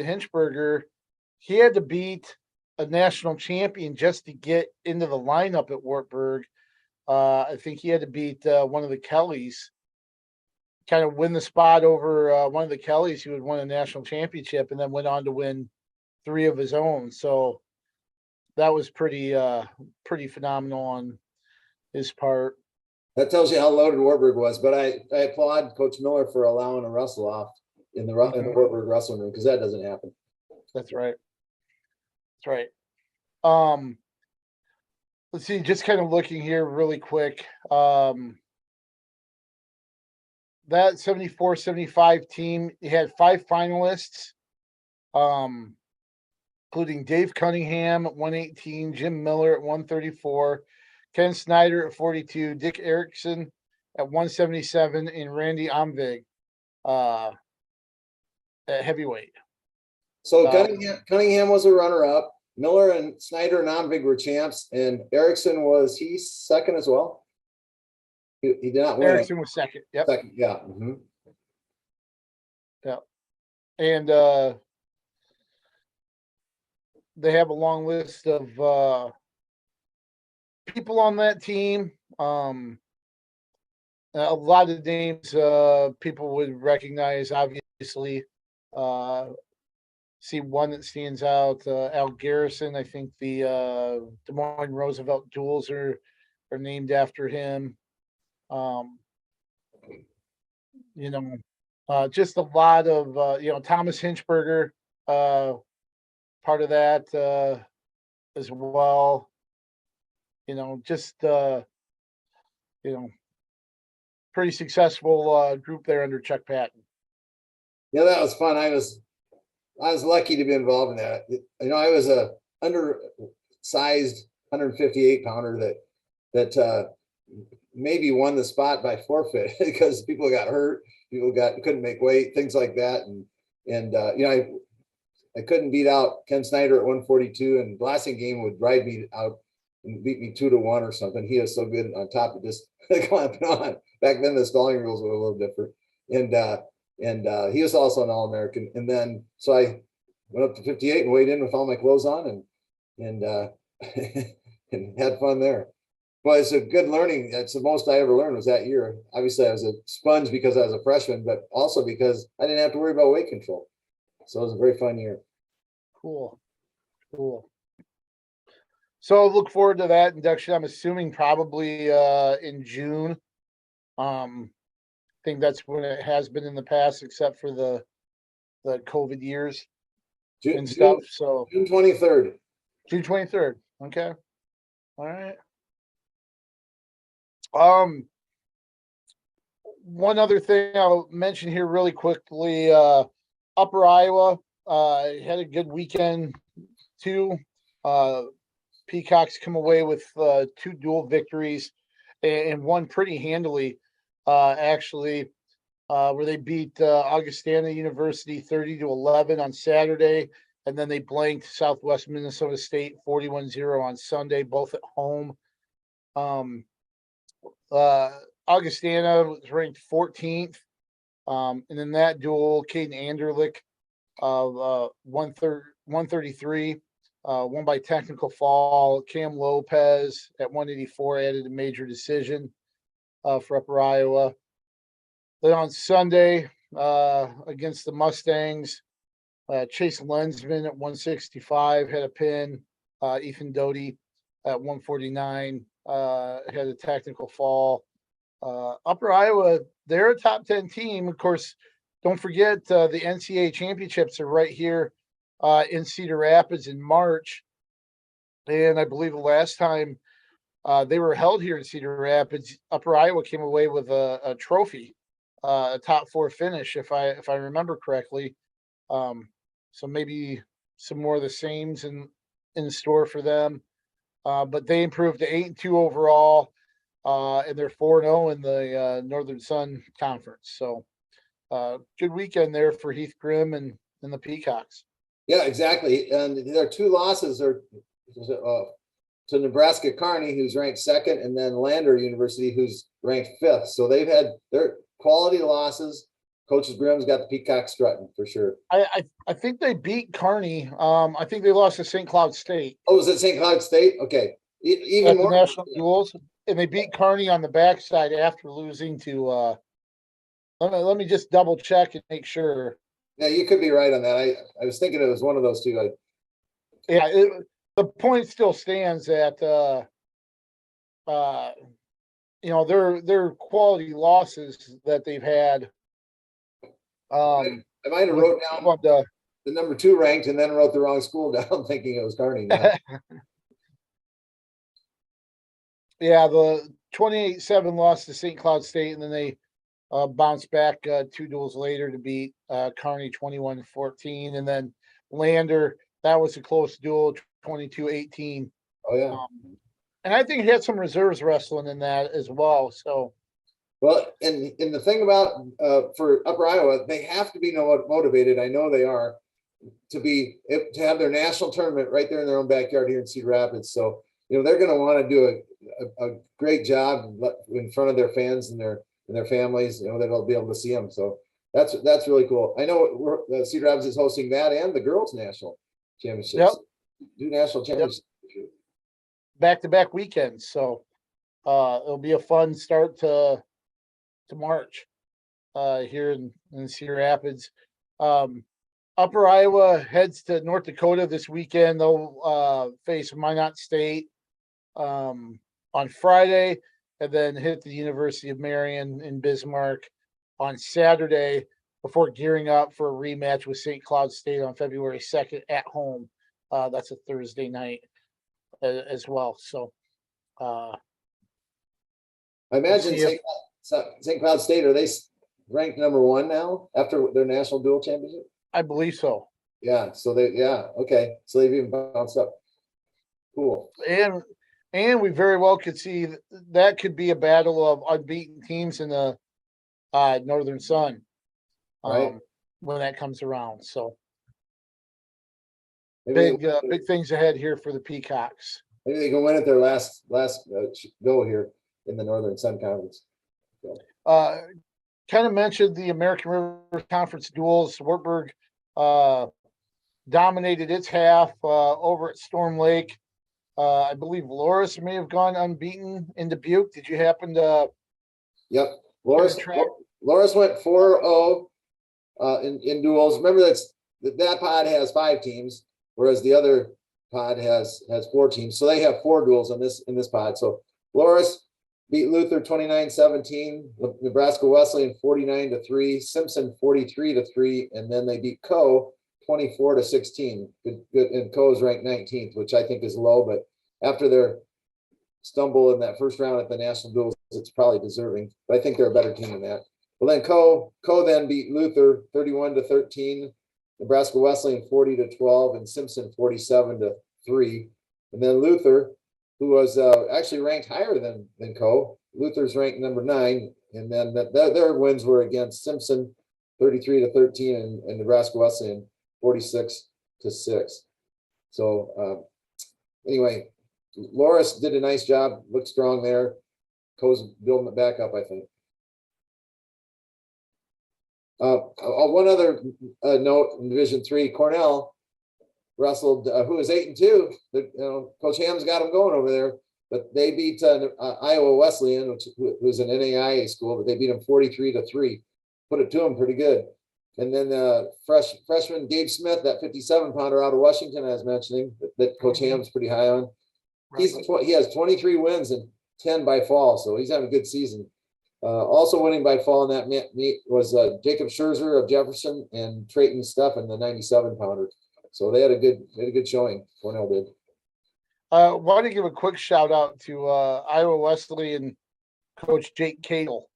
A: Hinchburger, he had to beat a national champion just to get into the lineup at Wartburg. I think he had to beat one of the Kellys, kind of win the spot over one of the Kellys who had won a national championship, and then went on to win 3 of his own. So that was pretty phenomenal on his part.
B: That tells you how loaded Wartburg was. But I applaud Coach Miller for allowing a wrestle off in the Wartburg wrestling room, because that doesn't happen.
A: That's right. That's right. Let's see, just kind of looking here really quick. That 74-75 team, it had 5 finalists, including Dave Cunningham at 118, Jim Miller at 134, Ken Snyder at 42, Dick Erickson at 177, and Randy Omvig at heavyweight.
B: So Cunningham was a runner-up. Miller and Snyder and Omvig were champs, and Erickson was he second as well? He did not win.
A: Erickson was second. Yep.
B: Second, yeah.
A: Yeah. And they have a long list of people on that team. A lot of names people would recognize, obviously. See one that stands out, Al Garrison. I think the Des Moines Roosevelt Duels are named after him. Just a lot of Thomas Hinchburger, part of that as well. Pretty successful group there under Chuck Patton.
B: Yeah, that was fun. I was I was lucky to be involved in that. I was a undersized 158 pounder that maybe won the spot by forfeit because people got hurt, couldn't make weight, things like that, and I couldn't beat out Ken Snyder at 142, and Glassing Game would ride me out and beat me 2-1 or something. He was so good on top of just clamping on. Back then, the stalling rules were a little different, and he was also an All-American. And then so I went up to 58 and weighed in with all my clothes on, and and had fun there. Well, it's a good learning. That's the most I ever learned was that year. Obviously, I was a sponge because I was a freshman, but also because I didn't have to worry about weight control. So it was a very fun year.
A: Cool. So look forward to that induction. I'm assuming probably in June. I think that's when it has been in the past, except for the COVID years and stuff. So
B: June 23rd.
A: June 23rd. Okay. All right. One other thing I'll mention here really quickly, Upper Iowa had a good weekend too. Peacocks come away with 2 dual victories and one pretty handily, actually, where they beat Augustana University 30-11 on Saturday, and then they blanked Southwest Minnesota State 41-0 on Sunday, both at home. Augustana was ranked 14th. And in that duel, Caden Anderlich of 133, won by technical fall. Cam Lopez at 184 added a major decision for Upper Iowa. Then on Sunday, against the Mustangs, Chase Lensman at 165 had a pin. Ethan Doty at 149 had a technical fall. Upper Iowa, they're a top 10 team. Of course, don't forget the NCAA championships are right here in Cedar Rapids in March. And I believe the last time they were held here in Cedar Rapids, Upper Iowa came away with a trophy, a top 4 finish, if I remember correctly. So maybe some more of the sames in store for them. But they improved to 8-2 overall. And they're 4-0 in the Northern Sun Conference. So good weekend there for Heath Grimm and the Peacocks.
B: Yeah, exactly. And their 2 losses are to Nebraska Kearney, who's ranked 2nd, and then Lander University, who's ranked 5th. So they've had their quality losses. Coach Grimm's got the Peacocks strutting for sure.
A: I think they beat Kearney. I think they lost to St. Cloud State.
B: Oh, was it St. Cloud State? Okay. Even more
A: national duels, and they beat Kearney on the backside after losing to let me just double check and make sure.
B: Yeah, you could be right on that. I was thinking it was one of those 2.
A: The point still stands that their quality losses that they've had.
B: I might have wrote down the number 2 ranked and then wrote the wrong school down, thinking it was Kearney.
A: Yeah, the 28-7 loss to St. Cloud State, and then they bounced back 2 duels later to beat Kearney 21-14, and then Lander, that was a close duel, 22-18.
B: Oh yeah.
A: And I think he had some reserves wrestling in that as well. So,
B: well, and the thing about for Upper Iowa, they have to be motivated. I know they are to have their national tournament right there in their own backyard here in Cedar Rapids. So they're going to want to do a great job in front of their fans and their families. That they'll be able to see them. So that's really cool. I know Cedar Rapids is hosting that and the girls' national championships.
A: Yep.
B: 2 national championships.
A: Yep. Back-to-back weekends. So it'll be a fun start to March here in Cedar Rapids. Upper Iowa heads to North Dakota this weekend. They'll face Minot State on Friday, and then hit the University of Marion in Bismarck on Saturday before gearing up for a rematch with St. Cloud State on February 2nd at home. That's a Thursday night as well. So
B: I imagine St. Cloud State, are they ranked number 1 now after their national dual championship?
A: I believe so.
B: Yeah. So okay. So they've even bounced up. Cool.
A: And we very well could see that could be a battle of unbeaten teams in the Northern Sun
B: Right.
A: when that comes around. So
B: Maybe
A: big things ahead here for the Peacocks.
B: maybe they can win at their last go here in the Northern Sun Conference. So,
A: Kind of mentioned the American River Conference duels. Wartburg dominated its half over at Storm Lake. I believe Loris may have gone unbeaten in Dubuque. Did you happen to?
B: yep. Loris went 4-0 in duels. Remember that pod has 5 teams, whereas the other pod has 4 teams. So they have 4 duels in this pod. So Loris beat Luther 29-17, Nebraska Wesleyan 49-3, Simpson 43-3, and then they beat Co 24-16. Good, and Co is ranked 19th, which I think is low, but after their stumble in that first round at the national duels, it's probably deserving. But I think they're a better team than that. Well, then Co then beat Luther 31-13, Nebraska Wesleyan 40-12, and Simpson 47-3. And then Luther, who was actually ranked higher than Co. Luther's ranked number 9, and then their wins were against Simpson 33-13 and Nebraska Wesleyan 46-6. So anyway, Loris did a nice job, looked strong there. Co's building it back up, I think. One other note in Division 3, Cornell wrestled, who is 8-2. Coach Ham's got them going over there, but they beat Iowa Wesleyan, who's an NAIA school, but they beat them 43-3. Put it to them pretty good. And then freshman Gabe Smith, that 57-pounder out of Washington, I was mentioning, that Coach Ham's pretty high on. Right. He has 23 wins and 10 by fall, so he's having a good season. Also winning by fall in that meet was Jacob Scherzer of Jefferson and Trayton Steffen, the 97-pounder. So they had a good showing. Cornell did.
A: Want to give a quick shout out to Iowa Wesleyan coach Jake Cadle.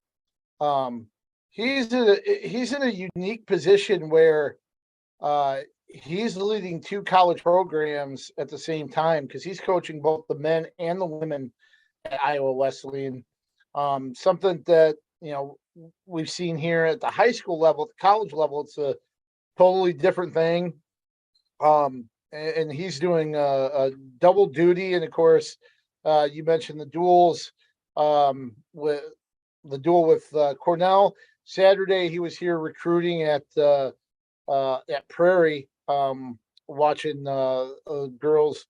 A: He's in a unique position where he's leading 2 college programs at the same time because he's coaching both the men and the women at Iowa Wesleyan. Something that we've seen here at the high school level, at the college level, it's a totally different thing. And he's doing a double duty, and of course, you mentioned the duels with the duel with Cornell. Saturday, he was here recruiting at Prairie, watching girls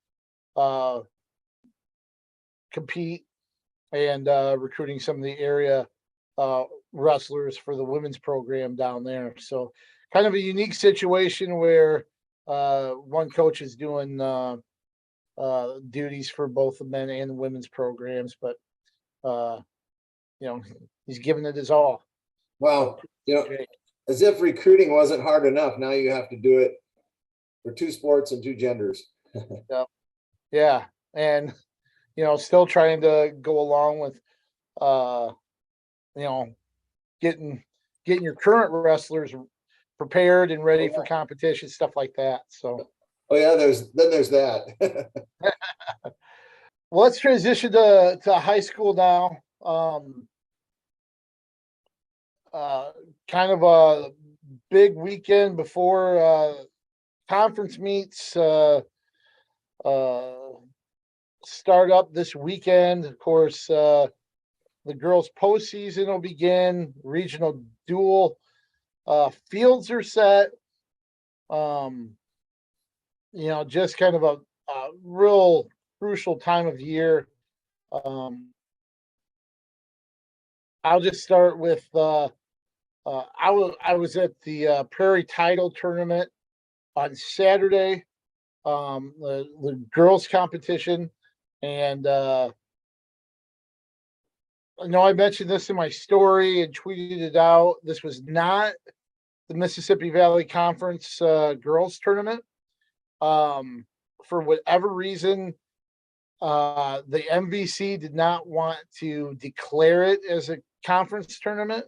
A: compete and recruiting some of the area wrestlers for the women's program down there. So kind of a unique situation where one coach is doing duties for both the men and the women's programs, but he's giving it his all.
B: Wow. As if recruiting wasn't hard enough. Now you have to do it for 2 sports and 2 genders.
A: Yeah. And, still trying to go along with, getting your current wrestlers prepared and ready for competition, stuff like that. So,
B: there's that.
A: Well, let's transition to high school now. Kind of a big weekend before conference meets start up this weekend. Of course, the girls' postseason will begin. Regional duel fields are set. Just kind of a real crucial time of year. I'll just start with I was at the Prairie Title Tournament on Saturday, the girls competition, and I know I mentioned this in my story and tweeted it out. This was not the Mississippi Valley Conference girls tournament. For whatever reason, the MVC did not want to declare it as a conference tournament.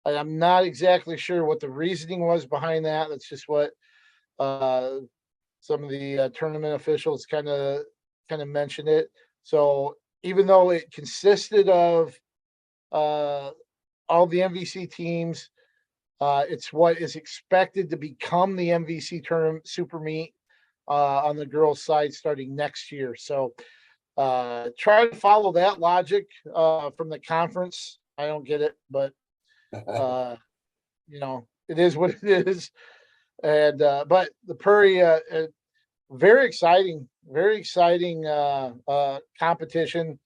A: I'm not exactly sure what the reasoning was behind that. That's just what Some of the tournament officials kind of mentioned it. So even though it consisted of all the MVC teams, it's what is expected to become the MVC tournament super meet on the girls' side starting next year. So try to follow that logic from the conference. I don't get it, but it is what it is. And but the Prairie, very exciting competition.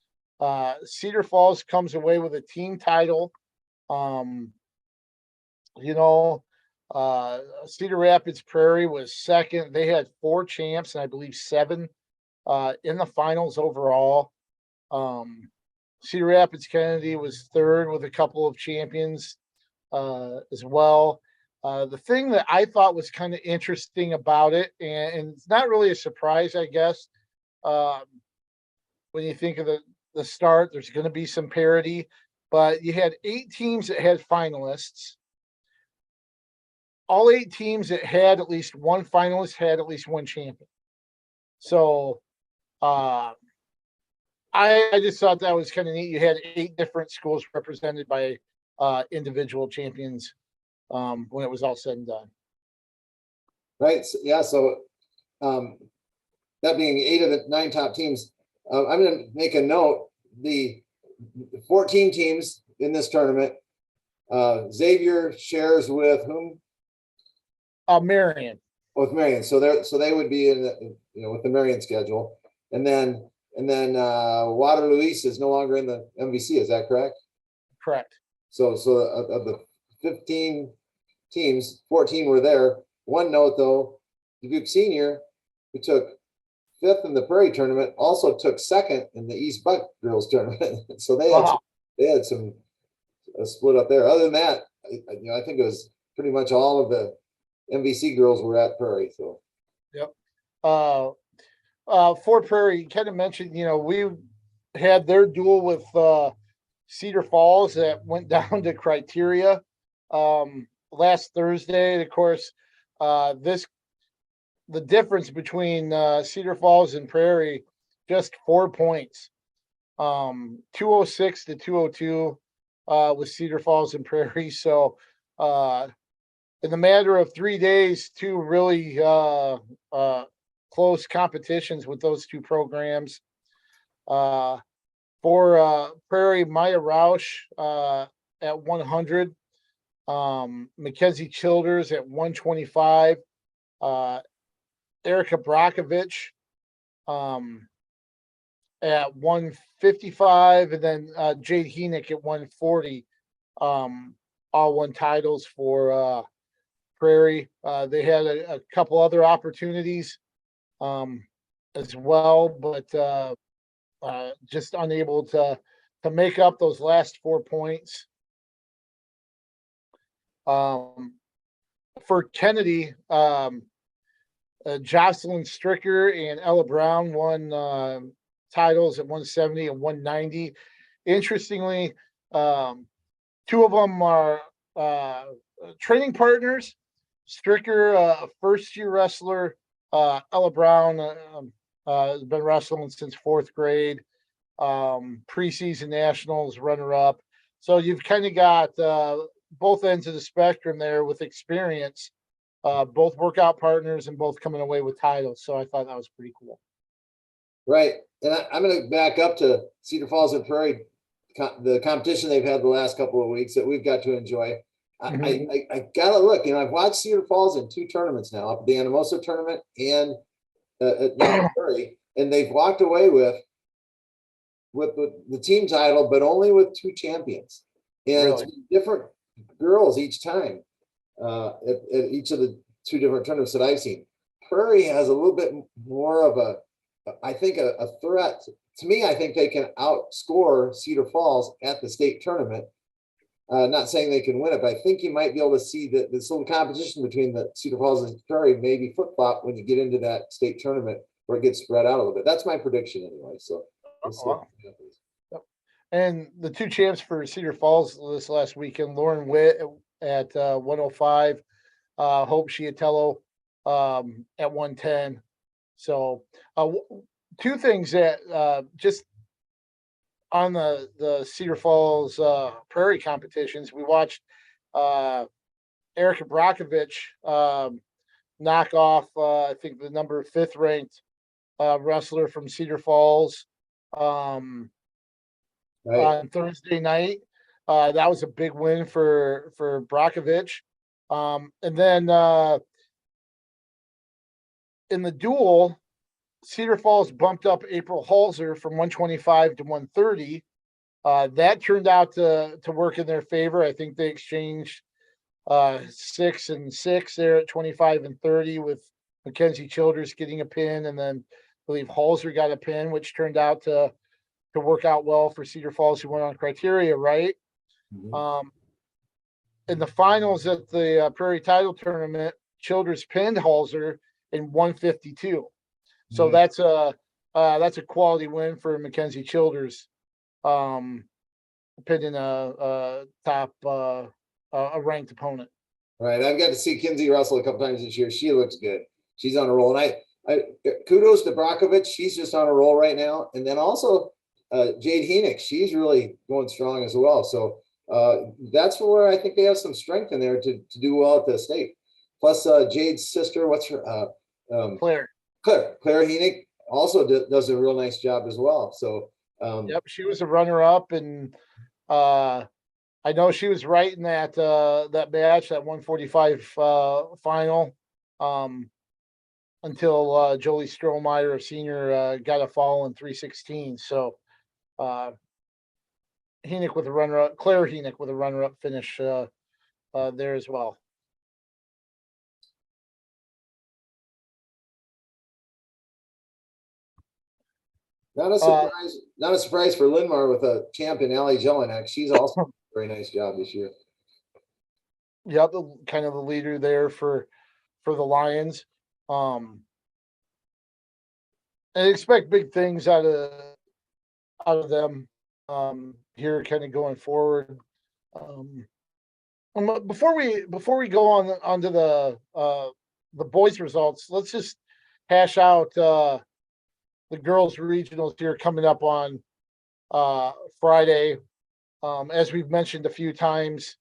A: Cedar Falls comes away with a team title. Um, Cedar Rapids Prairie was second. They had 4 champs and I believe 7 in the finals overall. Cedar Rapids Kennedy was third with a couple of champions as well. The thing that I thought was kind of interesting about it, and it's not really a surprise, I guess, when you think of the start, there's going to be some parity, but you had 8 teams that had finalists. All 8 teams that had at least one finalist had at least one champion. So I just thought that was kind of neat. You had 8 different schools represented by individual champions when it was all said and done.
B: Right. So, yeah. So that being 8 of the 9 top teams, I'm going to make a note. The 14 teams in this tournament, Xavier shares with whom?
A: Marion.
B: With Marion. So they would be in with the Marion schedule, and then Waterloo East is no longer in the MVC. Is that correct?
A: Correct.
B: So of the 15 teams, 14 were there. One note though, Dubuque Senior, who took 5th in the Prairie tournament, also took 2nd in the East Buck girls tournament. So they had some split up there. Other than that, I think it was pretty much all of the MVC girls were at Prairie. So
A: yep. For Prairie, you kind of mentioned, we had their duel with Cedar Falls that went down to criteria last Thursday. Of course, the difference between Cedar Falls and Prairie, just 4 points, 206 to 202 with Cedar Falls and Prairie. So in the matter of 3 days, 2 really close competitions with those 2 programs. For Prairie, Maya Roush at 100, Mackenzie Childers at 125, Erica Brakovich at 155, and then Jade Heenick at 140, all won titles for Prairie. They had a couple other opportunities as well, but just unable to make up those last 4 points. For Kennedy, Jocelyn Stricker and Ella Brown won titles at 170 and 190. Interestingly, 2 of them are training partners. Stricker, a first-year wrestler. Ella Brown has been wrestling since 4th grade. Preseason nationals runner-up. So you've kind of got both ends of the spectrum there with experience. Both workout partners and both coming away with titles. So I thought that was pretty cool. Right.
B: And I'm going to back up to Cedar Falls and Prairie, the competition they've had the last couple of weeks that we've got to enjoy.
A: Mm-hmm.
B: I got to look, I've watched Cedar Falls in 2 tournaments now, up at the Anamosa tournament and at Prairie, and they've walked away with the team title, but only with 2 champions. And
A: Really?
B: It's been different girls each time at each of the 2 different tournaments that I've seen. Prairie has a little bit more of a threat. To me, I think they can outscore Cedar Falls at the state tournament. Not saying they can win it, but I think you might be able to see that this little competition between the Cedar Falls and Prairie maybe flip-flop when you get into that state tournament where it gets spread out a little bit. That's my prediction anyway. So we'll see what happens.
A: Yep. And the 2 champs for Cedar Falls this last weekend, Lauren Witt at 105, Hope Chiatello at 110. So two things that just on the Cedar Falls Prairie competitions, we watched Erica Brockovich knock off I think the number 5th ranked wrestler from Cedar Falls
B: Right.
A: on Thursday night. That was a big win for Brockovich. And then in the duel, Cedar Falls bumped up April Halser from 125 to 130. That turned out to work in their favor. I think they exchanged 6 and 6 there at 25 and 30, with Mackenzie Childers getting a pin, and then I believe Halser got a pin, which turned out to work out well for Cedar Falls, who went on criteria, right?
B: Mhm.
A: In the finals at the Prairie Title Tournament, Childers pinned Halser in 152. So
B: Mhm.
A: that's a quality win for Mackenzie Childers, pinning a top a ranked opponent.
B: Right. I've got to see Kinsey Russell a couple times this year. She looks good. She's on a roll. And I kudos to Brockovich. She's just on a roll right now. And then also Jade Heenek. She's really going strong as well. So that's where I think they have some strength in there to do well at the state. Plus Jade's sister, what's her
A: Claire.
B: Claire Heenek also does a real nice job as well. So
A: Yep, she was a runner up, and I know she was right in that that match, that 145 final, until Jolie Strohmeyer, a senior, got a fall in 316. So Heenek with a runner up, Claire Heenek with a runner up finish there as well.
B: not a surprise for Linmar with a champion Allie Jelinek. She's also done a very nice job this year.
A: Yeah, the kind of the leader there for the Lions. I expect big things out of them here, kind of going forward. Before we go on onto the boys results, let's just hash out the girls regionals here coming up on Friday. As we've mentioned a few times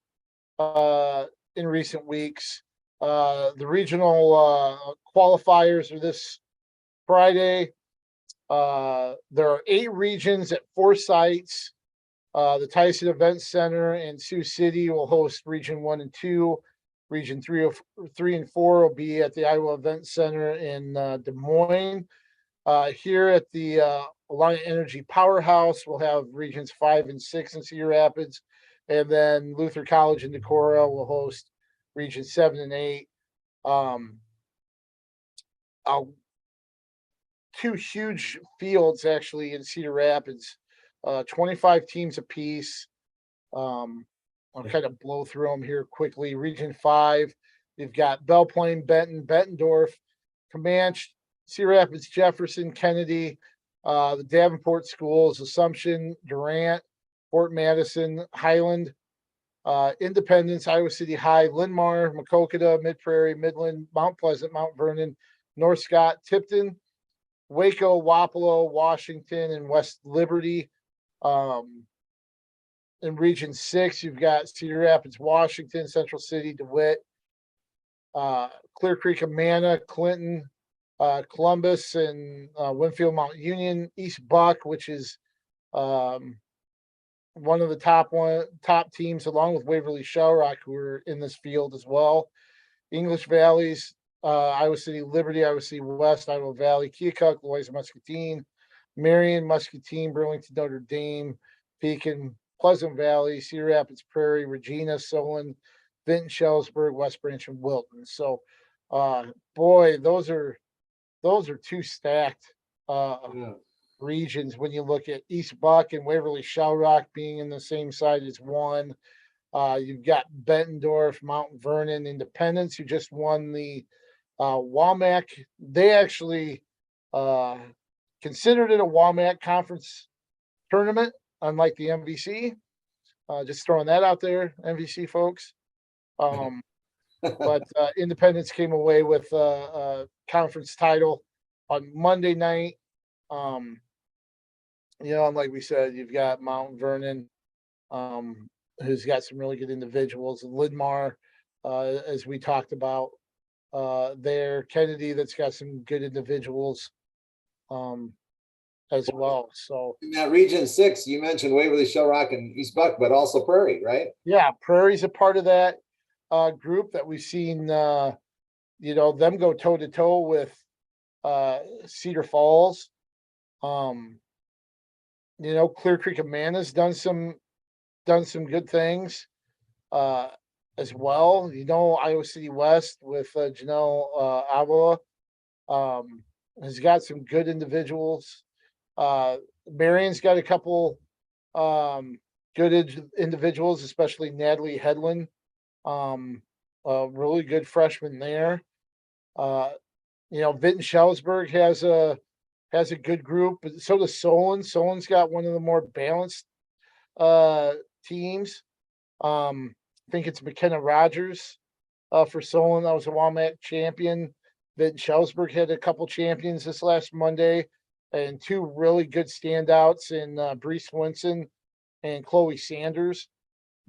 A: in recent weeks, the regional qualifiers are this Friday. There are 8 regions at 4 sites. The Tyson Event Center and Sioux City will host Region 1 and 2. Region 3 and 4 will be at the Iowa Event Center in Des Moines. Here at the Alliant Energy Powerhouse, we'll have Regions 5 and 6 in Cedar Rapids. And then Luther College in Decorah will host Region 7 and 8. Two huge fields actually in Cedar Rapids, 25 teams apiece. I'll kind of blow through them here quickly. Region 5, you've got Belle Plaine, Benton, Bettendorf, Comanche, Cedar Rapids, Jefferson, Kennedy, the Davenport schools, Assumption, Durant, Fort Madison, Highland, Independence, Iowa City High, Linmar, Macokota, Mid Prairie, Midland, Mount Pleasant, Mount Vernon, North Scott, Tipton, Waco, Wapello, Washington, and West Liberty. In Region 6, you've got Cedar Rapids, Washington, Central City, DeWitt, Clear Creek, Amana, Clinton, Columbus, and Winfield, Mount Union, East Buck, which is one of the top teams, along with Waverly Shell Rock, who are in this field as well. English Valleys, Iowa City Liberty, Iowa City West, Iowa Valley, Keokuk, Loyola Muscatine, Marion, Muscatine, Burlington, Notre Dame, Pekin, Pleasant Valley, Cedar Rapids Prairie, Regina, Solon, Vinton, Shellisburg, West Branch, and Wilton. So, boy, those are 2 stacked regions when you look at East Buck and Waverly Shell Rock being in the same side as one. You've got Bettendorf, Mount Vernon, Independence, who just won the WAMAC. They actually considered it a WAMAC conference tournament, unlike the MVC. Just throwing that out there, MVC folks. but Independence came away with a conference title on Monday night. And like we said, you've got Mount Vernon, who's got some really good individuals, and Lidmar, as we talked about there, Kennedy, that's got some good individuals as well. So
B: In that Region 6, you mentioned Waverly, Shell Rock, and East Buck, but also Prairie, right?
A: yeah, Prairie's a part of that group that we've seen. Them go toe to toe with Cedar Falls. Clear Creek Amanda's done some good things as well. Iowa City West with Janelle Avila has got some good individuals. Marion's got a couple good individuals, especially Natalie Headland, a really good freshman there. Vinton Schellsburg has a good group, but so does Solon. Solon's got one of the more balanced teams. I think it's McKenna Rogers for Solon. That was a Walmart champion. Vinton Schellsburg had a couple champions this last Monday, and two really good standouts in Bree Swinson and Chloe Sanders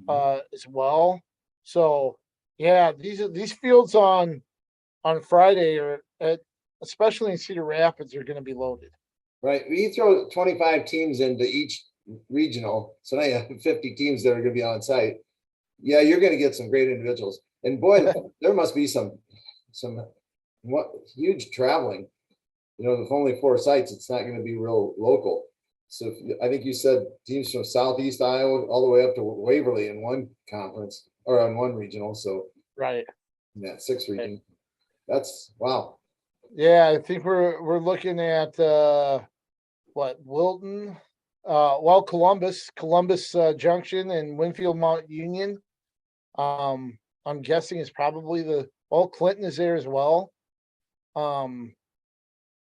A: as well. So yeah, these fields on Friday especially in Cedar Rapids, are going to be loaded.
B: Right. You throw 25 teams into each regional, so now you have 50 teams that are going to be on site. Yeah, you're going to get some great individuals. And boy, there must be some huge traveling. With only 4 sites, it's not going to be real local. So I think you said teams from Southeast Iowa all the way up to Waverly in one conference or on one regional. So
A: right
B: in that 6th region, that's wow.
A: Yeah, I think we're looking at Wilton, Columbus Junction, and Winfield Mount Union. I'm guessing is probably Clinton is there as well. And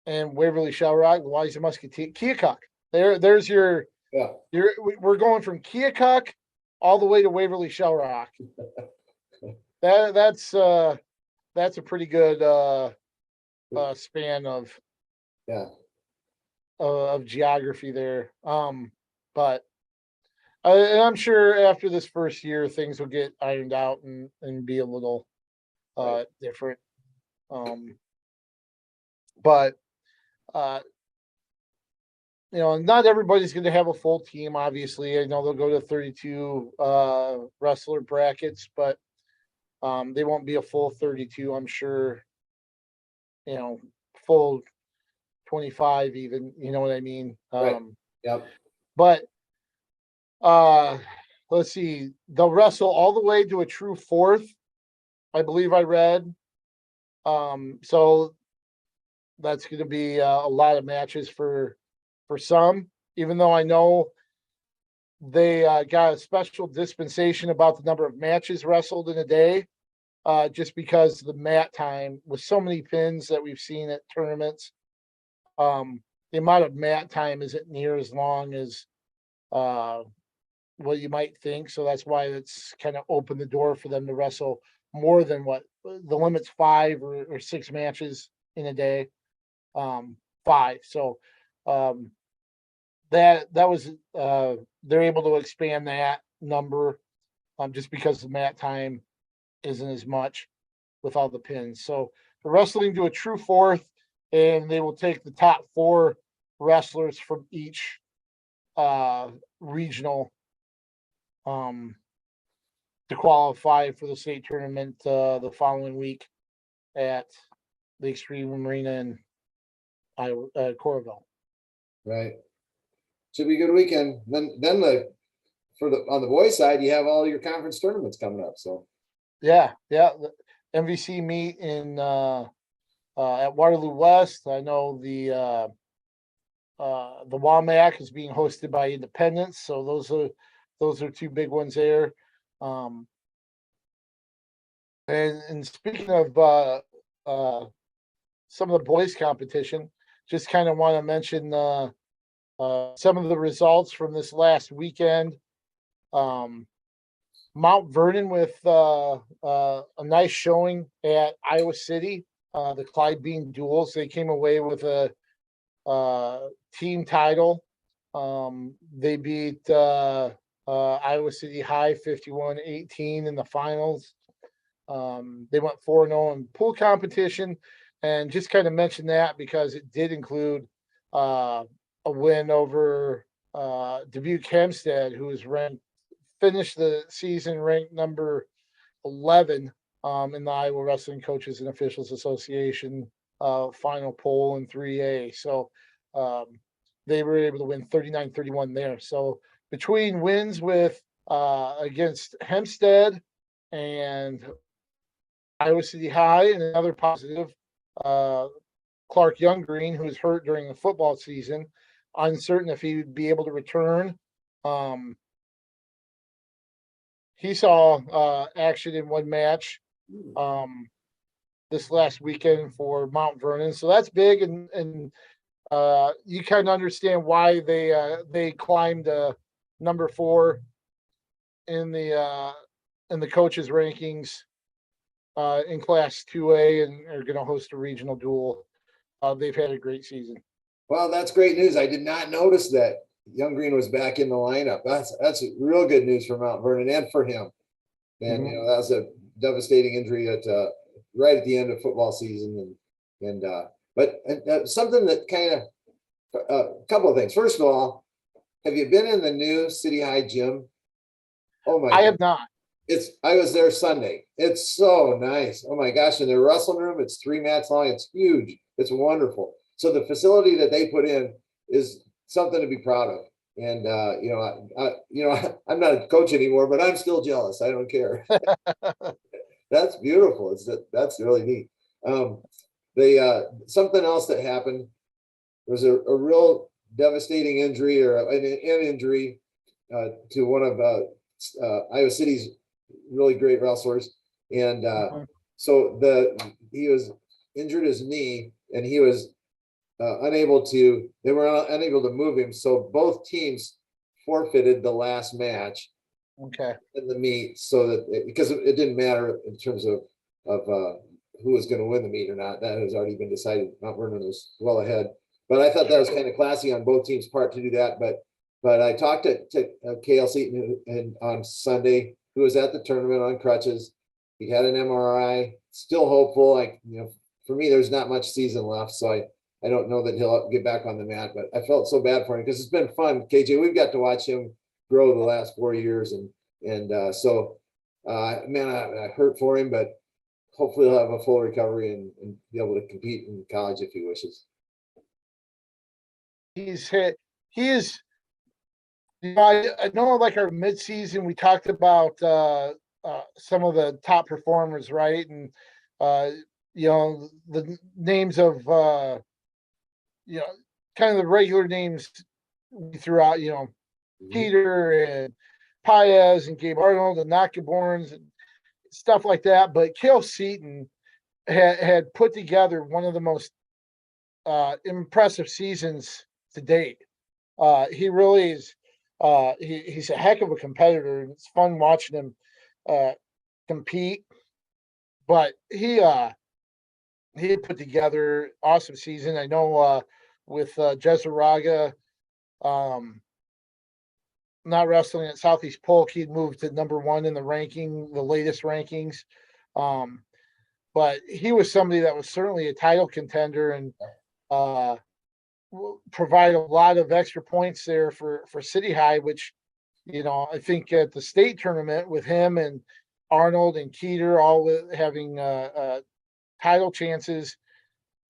A: Waverly Shell Rock, Wise Muscatine, Keokuk. There's your
B: yeah.
A: We're going from Keokuk all the way to Waverly Shell Rock. That's a pretty good span of geography there. But I'm sure after this first year, things will get ironed out and be a little different. But not everybody's going to have a full team. Obviously, I know they'll go to 32 wrestler brackets, but they won't be a full 32. I'm sure. Full 25 even, you know what I mean?
B: Right. Yep.
A: But let's see, they'll wrestle all the way to a true 4th, I believe I read. So that's going to be a lot of matches for some, even though I know they got a special dispensation about the number of matches wrestled in a day. Just because the mat time with so many pins that we've seen at tournaments, the amount of mat time isn't near as long as what you might think. So that's why it's kind of opened the door for them to wrestle more than what the limit's 5 or 6 matches in a day. 5. So that was they're able to expand that number just because the mat time isn't as much with all the pins. So the wrestling to a true 4th, and they will take the top 4 wrestlers from each regional to qualify for the state tournament the following week at the Extreme Arena in Coralville.
B: Right. Should be a good weekend. Then on the boys side, you have all your conference tournaments coming up. So
A: yeah. The MVC meet in at Waterloo West. I know the WAMAC is being hosted by Independence, so those are 2 big ones there. And speaking of some of the boys competition, just kind of want to mention some of the results from this last weekend. Mount Vernon with a nice showing at Iowa City. The Clyde Bean Duels. They came away with a team title. They beat Iowa City High 51-18 in the finals. They went 4-0 in pool competition, and just kind of mention that because it did include a win over Dubuque Hempstead, who was finished the season ranked number 11 in the Iowa Wrestling Coaches and Officials Association final poll in 3A. So they were able to win 39-31 there. So between wins with against Hempstead and Iowa City High, and another positive, Clark Younggreen, who was hurt during the football season, uncertain if he would be able to return. He saw action in one match this last weekend for Mount Vernon, so that's big, and you kind of understand why they climbed number 4 in the coaches rankings in Class 2A, and are going to host a regional duel. They've had a great season.
B: Well, that's great news. I did not notice that Young Green was back in the lineup. That's real good news for Mount Vernon and for him. And that was a devastating injury at right at the end of football season. But something that kind of a couple of things. First of all, have you been in the new City High gym? Oh my!
A: I have not.
B: I was there Sunday. It's so nice. Oh my gosh! In their wrestling room, it's 3 mats long. It's huge. It's wonderful. So the facility that they put in is something to be proud of. And I'm not a coach anymore, but I'm still jealous. I don't care. That's beautiful. That's really neat. Something else that happened was a real devastating injury or an injury to one of Iowa City's really great wrestlers, and so he was injured his knee, and he was they were unable to move him. So both teams forfeited the last match in the meet, so that because it didn't matter in terms of who was going to win the meet or not. That has already been decided. Mount Vernon was well ahead, but I thought that was kind of classy on both teams' part to do that. But I talked to K.L. Seaton on Sunday, who was at the tournament on crutches. He had an MRI, still hopeful. For me, there's not much season left, so I don't know that he'll get back on the mat, but I felt so bad for him because it's been fun. KJ, we've got to watch him grow the last 4 years, so I hurt for him, but hopefully he'll have a full recovery and be able to compete in college if he wishes.
A: He is. I know, like our midseason, we talked about some of the top performers, right? And the names of kind of the regular names we threw out. Peter and Paez and Gabe Arnold and Nakaborns and stuff like that. But Cale Seaton had put together one of the most impressive seasons to date. He really is. He's a heck of a competitor, and it's fun watching him compete. But he had put together awesome season. I know with Jesaraga not wrestling at Southeast Polk, he'd moved to number 1 in the latest rankings. But he was somebody that was certainly a title contender and provide a lot of extra points there for City High, which, I think at the state tournament with him and Arnold and Keeter all having title chances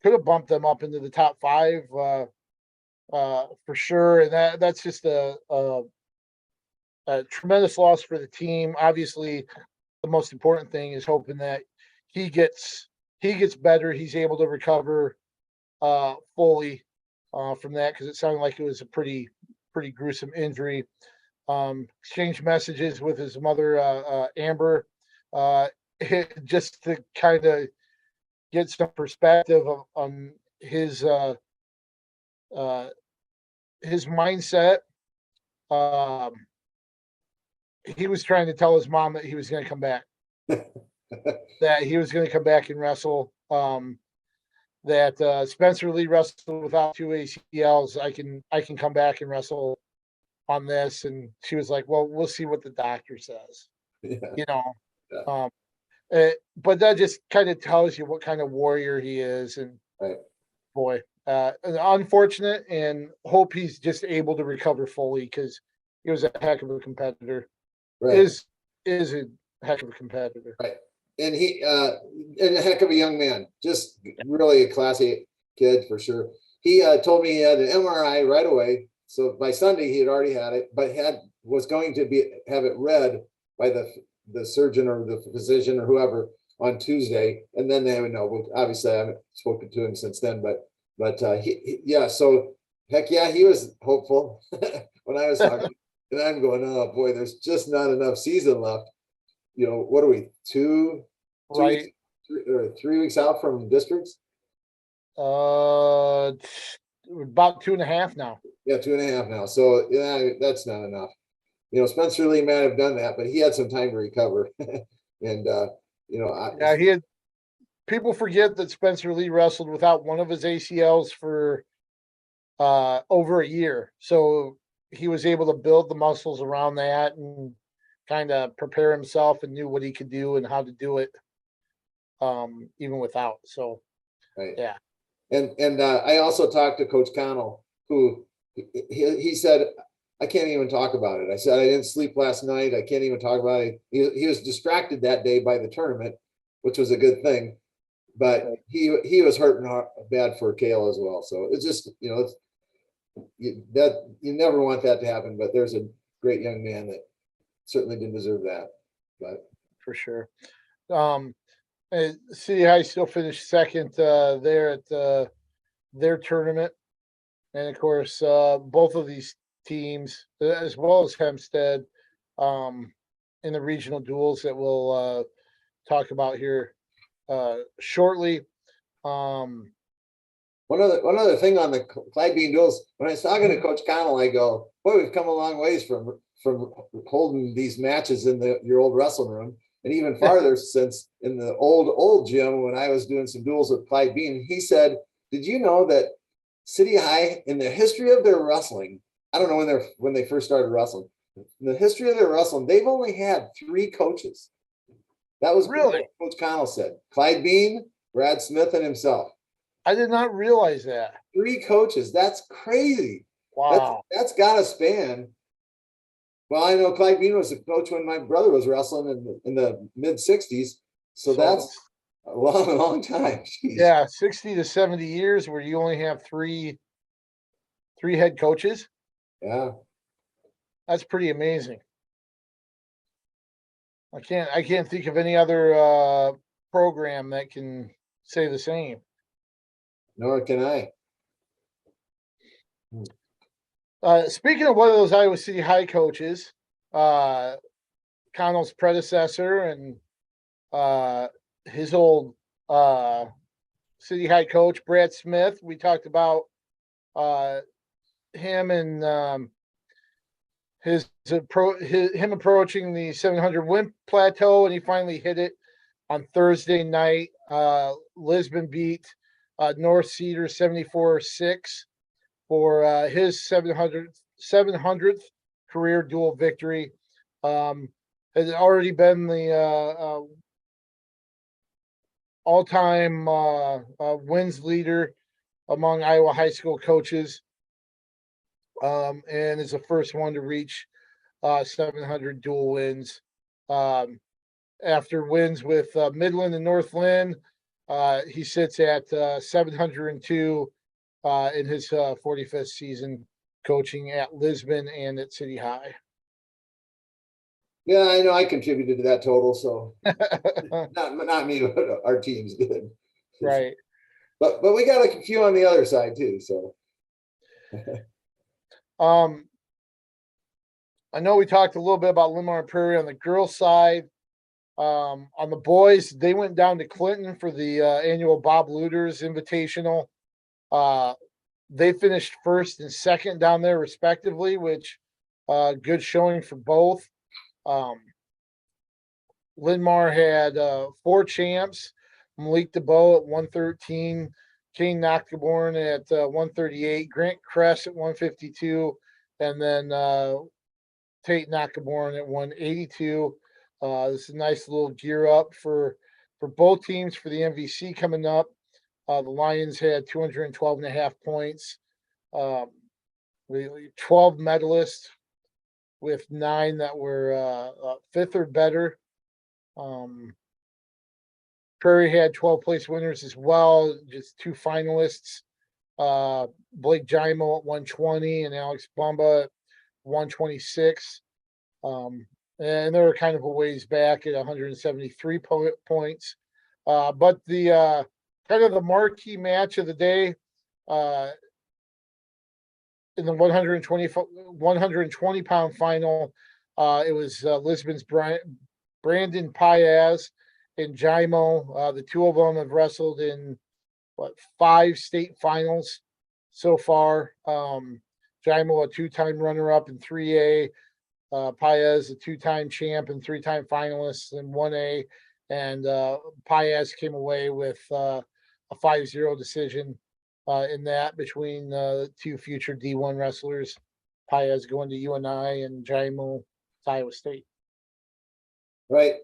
A: could have bumped them up into the top 5 for sure. And that's just a tremendous loss for the team. Obviously, the most important thing is hoping that he gets better. He's able to recover fully from that, because it sounded like it was a pretty gruesome injury. Exchanged messages with his mother, Amber, just to kind of get some perspective on his mindset. he was trying to tell his mom that he was going to come back, that he was going to come back and wrestle. That Spencer Lee wrestled without 2 ACLs. I can come back and wrestle on this. And she was like, well, we'll see what the doctor says,
B: Yeah.
A: you know.
B: Yeah.
A: But that just kind of tells you what kind of warrior he is. And
B: Right.
A: boy, unfortunate, and hope he's just able to recover fully, because he was a heck of a competitor.
B: Right.
A: Is a heck of a competitor.
B: Right. And and a heck of a young man, just really a classy kid for sure. He told me he had an MRI right away. So by Sunday he had already had it, but was going to have it read by the surgeon or the physician or whoever on Tuesday, and then they would know. Well, obviously, I haven't spoken to him since then, but yeah. So heck yeah, he was hopeful when I was talking, and I'm going, oh boy, there's just not enough season left. You know, what are we, two
A: Right.
B: weeks, 3 weeks out from districts?
A: About 2.5 now.
B: Yeah, 2.5 now. So yeah, that's not enough. You know, Spencer Lee might have done that, but he had some time to recover. And
A: Yeah, he had. People forget that Spencer Lee wrestled without one of his ACLs for over a year, so he was able to build the muscles around that and kind of prepare himself, and knew what he could do and how to do it, even without. So
B: right.
A: yeah.
B: And I also talked to Coach Connell, who he said, I can't even talk about it. I said, I didn't sleep last night. I can't even talk about it. He was distracted that day by the tournament, which was a good thing. But he was hurting bad for Kale as well. So it's just, you never want that to happen. But there's a great young man that certainly didn't deserve that. But
A: for sure. City High still finished second there at their tournament, and of course, both of these teams, as well as Hempstead, in the regional duels that we'll talk about here shortly.
B: One other thing on the Clyde Bean duels, when I was talking to Coach Connell, I go, boy, we've come a long ways from holding these matches in your old wrestling room, and even farther since in the old gym when I was doing some duels with Clyde Bean. He said, did you know that City High, in the history of their wrestling, I don't know when they first started wrestling, in the history of their wrestling, they've only had 3 coaches. That was
A: Really?
B: what Coach Connell said. Clyde Bean, Brad Smith, and himself.
A: I did not realize that.
B: 3 coaches. That's crazy.
A: Wow.
B: That's got to span. Well, I know Clyde Bean was a coach when my brother was wrestling in the mid 60s. So that's a long time. Jeez.
A: Yeah, 60 to 70 years where you only have three head coaches.
B: Yeah.
A: That's pretty amazing. I can't think of any other program that can say the same.
B: Nor can I.
A: Speaking of one of those Iowa City High coaches, Connell's predecessor and his old City High coach, Brad Smith. We talked about him and him approaching the 700 win plateau, and he finally hit it on Thursday night. Lisbon beat North Cedar 74-6 for his 700th career dual victory. Has already been the all-time wins leader among Iowa high school coaches, and is the first one to reach 700 dual wins. After wins with Midland and North Lynn, he sits at 702 in his 45th season coaching at Lisbon and at City High.
B: Yeah, I know I contributed to that total, so not me, but our teams did.
A: Right.
B: But we got a few on the other side too, so.
A: I know we talked a little bit about Limar Prairie on the girls' side. On the boys, they went down to Clinton for the annual Bob Luders Invitational. They finished first and second down there respectively, which good showing for both. Linmar had 4 champs. Malik DeBow at 113, Kane Nocturborn at 138, Grant Kress at 152, and then Tate Nocturborn at 182. This is a nice little gear up for both teams for the MVC coming up. The Lions had 212.5 points. 12 medalists with 9 that were 5th or better. Prairie had 12 place winners as well, just 2 finalists. Blake Jimo at 120 and Alex Bumba at 126. And they were kind of a ways back at 173 points. But the kind of the marquee match of the day in the 120 pound final, it was Lisbon's Brandon Paez and Jimo. The two of them have wrestled in 5 state finals so far. Jimo, a 2-time runner-up in 3A. Paez, a 2-time champ and 3-time finalist in 1A. And Paez came away with a 5-0 decision in that between the 2 future D1 wrestlers. Paez going to UNI and Jimo to Iowa State.
B: Right.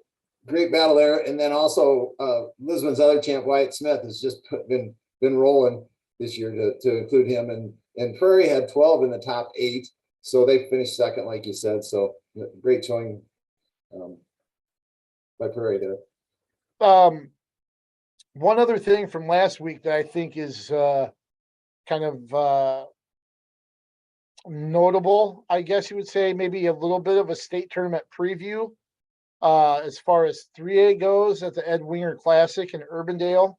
B: Great battle there. And then also Lisbon's other champ, Wyatt Smith, has just been rolling this year to include him. And Prairie had 12 in the top 8. So they finished second, like you said. So great showing by Prairie there.
A: One other thing from last week that I think is kind of notable, I guess you would say, maybe a little bit of a state tournament preview. As far as 3A goes at the Ed Winger Classic in Urbandale.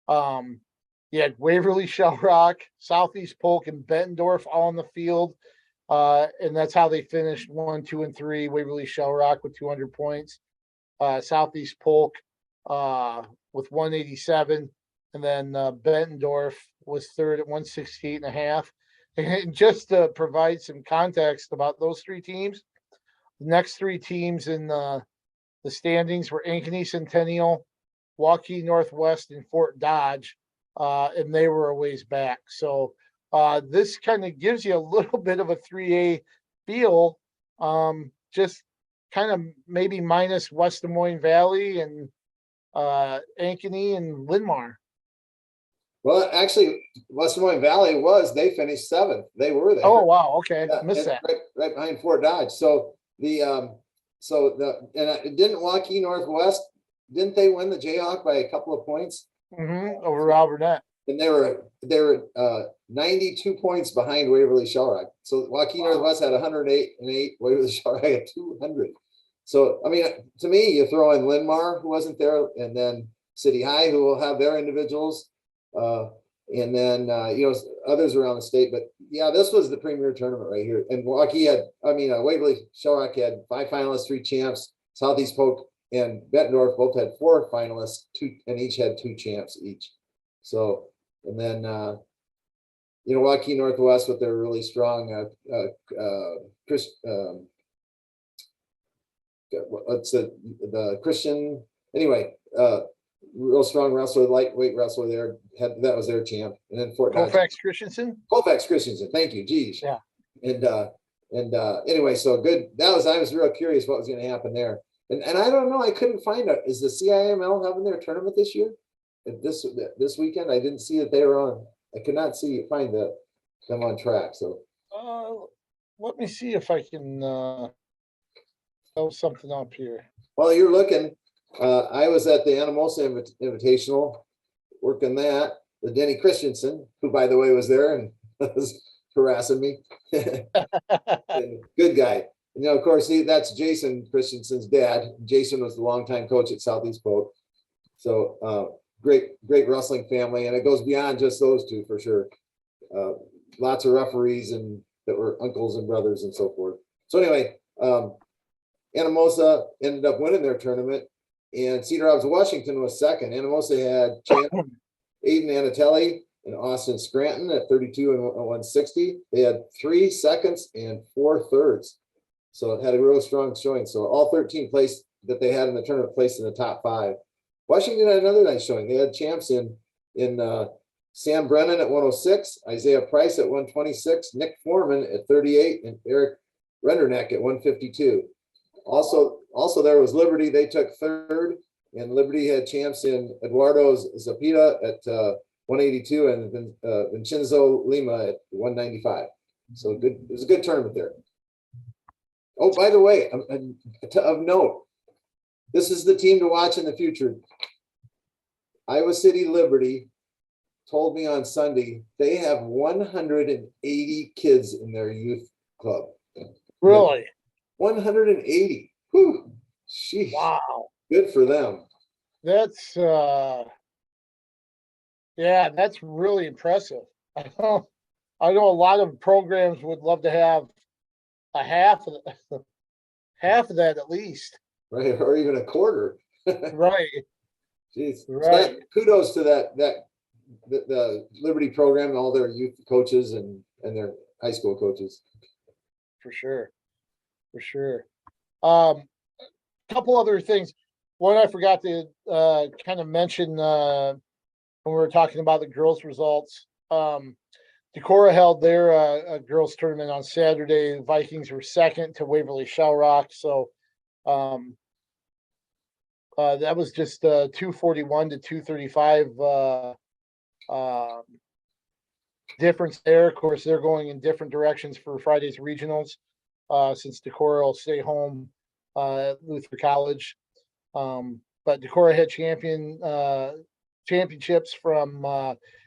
A: You had Waverly, Shell Rock, Southeast Polk, and Bettendorf all in the field. And that's how they finished 1, 2, and 3. Waverly Shell Rock with 200 points. Southeast Polk with 187. And then Bettendorf was third at 168.5. And just to provide some context about those 3 teams, the next 3 teams in the standings were Ankeny Centennial, Waukee Northwest, and Fort Dodge, and they were a ways back. So this kind of gives you a little bit of a 3A feel, just kind of maybe minus West Des Moines Valley and Ankeny and Linmar.
B: Well, actually, West Des Moines Valley they finished 7th. They were there.
A: Oh, wow. Okay.
B: Yeah,
A: Missed that.
B: Right behind Fort Dodge. So didn't Waukee Northwest, didn't they win the Jayhawk by a couple of points?
A: Over Alburnett.
B: And they were 92 points behind Waverly Shell Rock. So Waukee Northwest had 108 and 8. Waverly Shell Rock had 200. So I mean, to me, you throw in Linmar, who wasn't there, and then City High, who will have their individuals, and then others around the state. But yeah, this was the premier tournament right here. And Waverly Shell Rock had 5 finalists, 3 champs. Southeast Polk and Bettendorf both had 4 finalists, 2, and each had 2 champs each. So, and then Waukee Northwest with their really strong the Christian, anyway, real strong wrestler, lightweight wrestler there, that was their champ. And then Fort Dodge.
A: Colfax Christensen,
B: thank you. Geez.
A: Yeah.
B: And anyway, so good. I was real curious what was going to happen there. And I don't know, I couldn't find out. Is the CIML having their tournament this year? This weekend? I didn't see that they were on. I could not find them on track. So
A: let me see if I can throw something up here.
B: While you're looking, I was at the Anamosa Invitational working that. The Denny Christensen, who by the way was there and was harassing me. Good guy. Of course, that's Jason Christensen's dad. Jason was the longtime coach at Southeast Polk. So great wrestling family, and it goes beyond just those 2 for sure. Lots of referees and that were uncles and brothers and so forth. So anyway, Anamosa ended up winning their tournament, and Cedar Rapids, Washington was second. Anamosa had champ Aiden Anatelli and Austin Scranton at 32 and 160. They had 3 seconds and 4 thirds. So it had a real strong showing. So all 13 placed that they had in the tournament placed in the top 5. Washington had another nice showing. They had champs in Sam Brennan at 106, Isaiah Price at 126, Nick Foreman at 38, and Eric Renderneck at 152. Also there was Liberty. They took 3rd, and Liberty had champs in Eduardo Zapita at 182 and Vincenzo Lima at 195. So good. It was a good tournament there. Oh, by the way, of note, this is the team to watch in the future. Iowa City Liberty told me on Sunday they have 180 kids in their youth club.
A: Really?
B: 180. Whew. Sheesh.
A: Wow.
B: Good for them.
A: That's that's really impressive. I know a lot of programs would love to have a half of that at least.
B: Right, or even a quarter.
A: Right.
B: Jeez.
A: Right.
B: So kudos to the Liberty program and all their youth coaches and their high school coaches.
A: For sure. Couple other things. One I forgot to kind of mention when we were talking about the girls' results. Decorah held their girls' tournament on Saturday. The Vikings were second to Waverly Shellrock. So that was just 241 to 235 difference there. Of course, they're going in different directions for Friday's regionals since Decorah will stay home at Luther College. But Decorah had championships from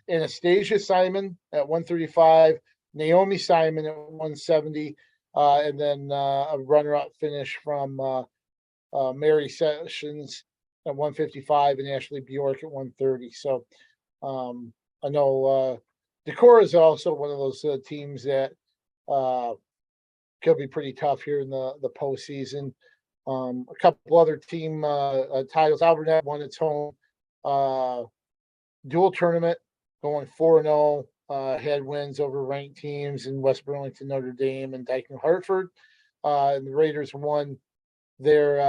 A: Anastasia Simon at 135, Naomi Simon at 170, and then a runner-up finish from Mary Sessions at 155 and Ashley Bjork at 130. So I know Decorah is also one of those teams that could be pretty tough here in the postseason. A couple other team titles. Albernet won its home dual tournament, going 4-0. Had wins over ranked teams in West Burlington, Notre Dame, and Dayton Hartford. And the Raiders won their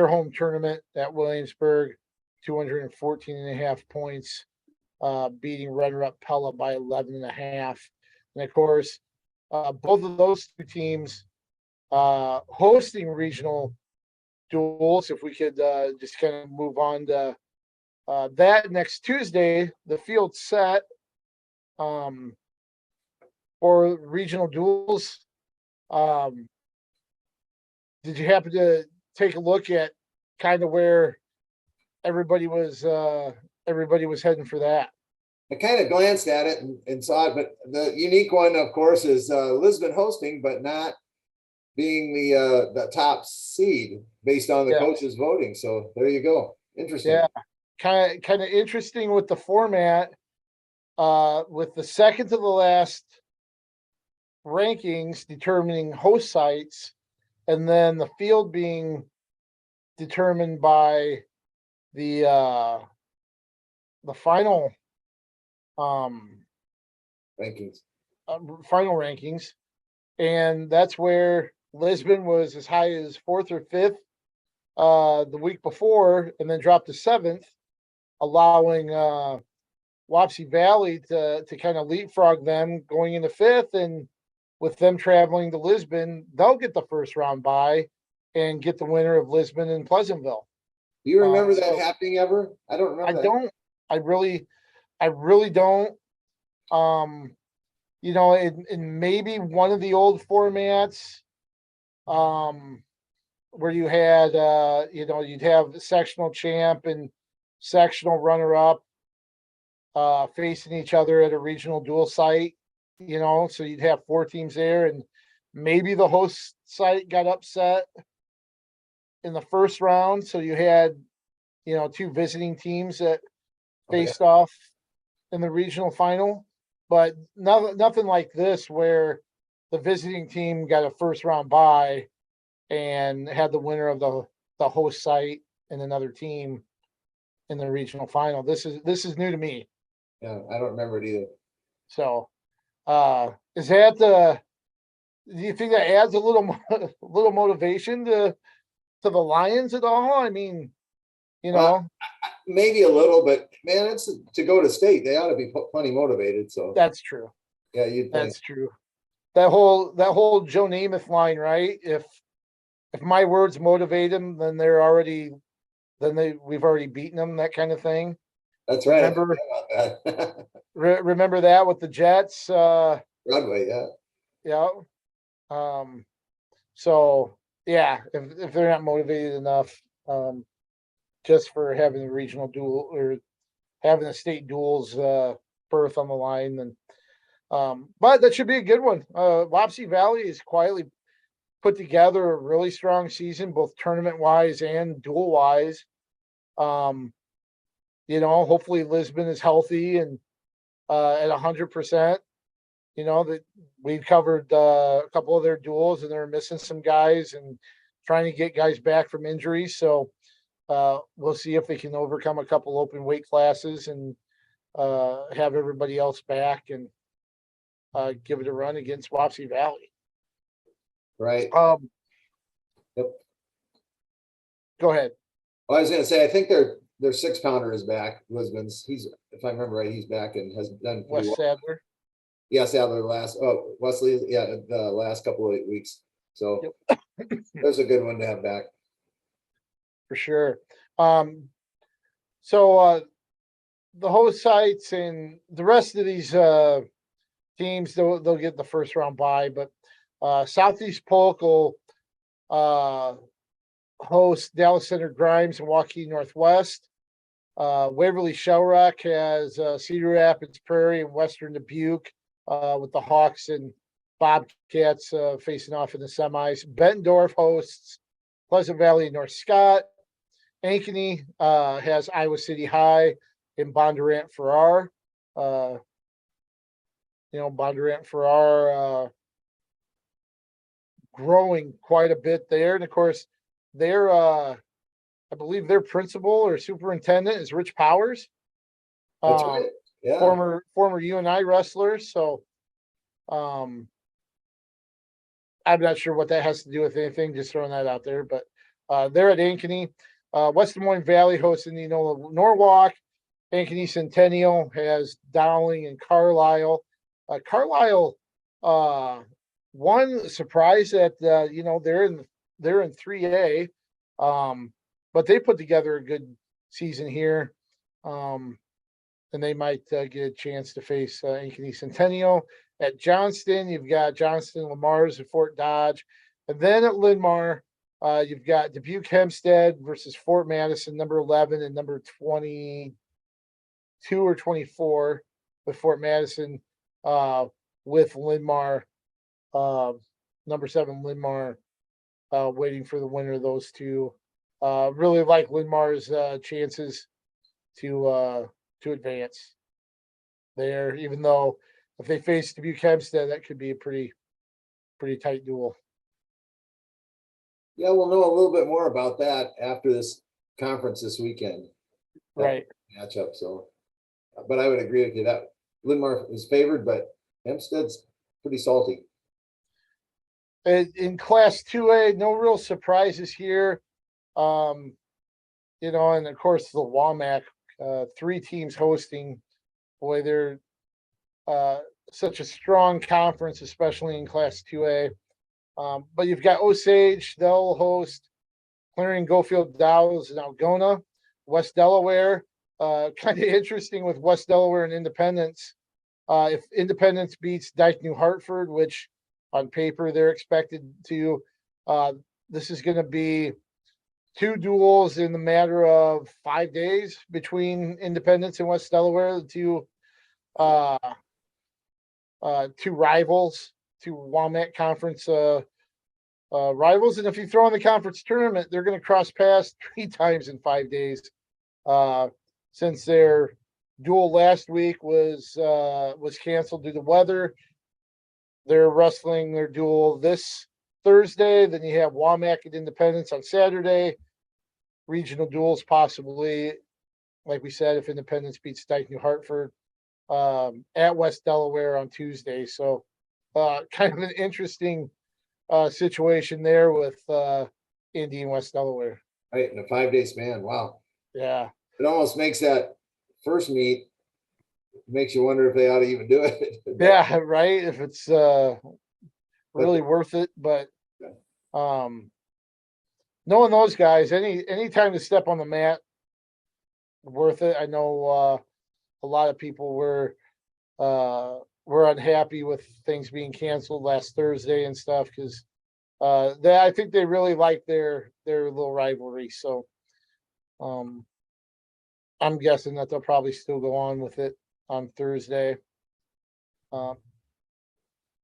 A: home tournament at Williamsburg, 214.5 points, beating runner-up Pella by 11.5. And of course, both of those two teams hosting regional duels. If we could just kind of move on to that next Tuesday, the field set for regional duels. Did you happen to take a look at kind of where everybody was heading for that?
B: I kind of glanced at it and saw it, but the unique one, of course, is Lisbon hosting, but not being the top seed based on the coaches voting. So there you go. Interesting.
A: Yeah, kind of interesting with the format, with the second to the last rankings determining host sites, and then the field being determined by the final
B: rankings.
A: Final rankings, and that's where Lisbon was as high as 4th or 5th the week before, and then dropped to 7th, allowing Wapsie Valley to kind of leapfrog them going into 5th, and with them traveling to Lisbon, they'll get the first round bye and get the winner of Lisbon and Pleasantville.
B: Do you remember that happening ever? I don't remember.
A: I don't. I really don't. You know, in maybe one of the old formats, where you had, you'd have the sectional champ and sectional runner-up facing each other at a regional dual site, so you'd have 4 teams there, and maybe the host site got upset in the first round, so you had, 2 visiting teams that faced off in the regional final. But nothing like this where the visiting team got a first round bye and had the winner of the host site and another team in the regional final. This is new to me.
B: Yeah, I don't remember it either.
A: So is that do you think that adds a little a little motivation to the Lions at all? I mean, you
B: Uh,
A: know,
B: maybe a little, but man, it's to go to state. They ought to be plenty motivated. So
A: that's true.
B: yeah, you'd think.
A: That's true. That whole Joe Namath line, right? If my words motivate them, then we've already beaten them. That kind of thing.
B: That's right. I
A: Remember,
B: forgot about that.
A: remember that with the Jets.
B: Broadway, yeah.
A: Yeah. Um, so yeah, if they're not motivated enough, just for having the regional duel or having the state duels berth on the line, then but that should be a good one. Wapsie Valley is quietly put together a really strong season, both tournament wise and duel wise. Um, hopefully Lisbon is healthy and at 100%. That we've covered a couple of their duels and they're missing some guys and trying to get guys back from injuries. So we'll see if they can overcome a couple open weight classes and have everybody else back and give it a run against Wapsie Valley.
B: Right. Yep.
A: Go ahead.
B: Well, I was going to say, I think their 6-pounder is back. Lisbon's. He's, if I remember right, he's back and has done pretty
A: Wes
B: well.
A: Sadler.
B: Yeah, Sadler Wesley. Yeah, the last couple of weeks. So there's a good one to have back
A: For sure. So the host sites and the rest of these teams, they'll get the first round bye, but Southeast Polk will host Dallas Center Grimes and Waukee Northwest. Waverly Shell Rock has Cedar Rapids Prairie and Western Dubuque with the Hawks and Bobcats facing off in the semis. Bettendorf hosts Pleasant Valley and North Scott. Ankeny has Iowa City High and Bondurant Farrar. Bondurant Farrar growing quite a bit there. And of course, I believe their principal or superintendent is Rich Powers.
B: That's right. Yeah.
A: Former UNI wrestler. So I'm not sure what that has to do with anything, just throwing that out there. But they're at Ankeny. West Des Moines Valley hosting Norwalk. Ankeny Centennial has Dowling and Carlisle. Carlisle one surprise that they're in 3A, but they put together a good season here, and they might get a chance to face Ankeny Centennial. At Johnston, you've got Johnston Lamar's at Fort Dodge, and then at Linn-Mar, you've got Dubuque Hempstead versus Fort Madison, number 11 and number 22 or 24, with Fort Madison with Linn-Mar, number 7 Linn-Mar, waiting for the winner of those two. Really like Linn-Mar's chances to advance there, even though if they face Dubuque Hempstead, that could be a pretty tight duel.
B: Yeah, we'll know a little bit more about that after this conference this weekend.
A: Right.
B: Matchup. So, but I would agree with you that Linn-Mar is favored, but Hempstead's pretty salty.
A: In Class 2A, no real surprises here. And of course the WAMAC, 3 teams hosting. Boy, they're such a strong conference, especially in Class 2A. But you've got Osage, they'll host Clarion Gofield Dow's and Algona. West Delaware, kind of interesting with West Delaware and Independence. If Independence beats Dyke New Hartford, which on paper they're expected to, this is going to be 2 duels in the matter of 5 days between Independence and West Delaware, the two rivals, 2 WAMAC conference rivals. And if you throw in the conference tournament, they're going to cross paths 3 times in 5 days. Since their duel last week was canceled due to weather, they're wrestling their duel this Thursday. Then you have WAMAC at Independence on Saturday. Regional duels possibly, like we said, if Independence beats Dyke New Hartford at West Delaware on Tuesday. So kind of an interesting situation there with Indy and West Delaware.
B: Right, in a 5-day span. Wow.
A: Yeah.
B: It almost makes that first meet, makes you wonder if they ought to even do it.
A: Yeah, right. If it's really worth it, but knowing those guys, any time to step on the mat, worth it. I know a lot of people were unhappy with things being canceled last Thursday and stuff because I think they really like their little rivalry. So I'm guessing that they'll probably still go on with it on Thursday.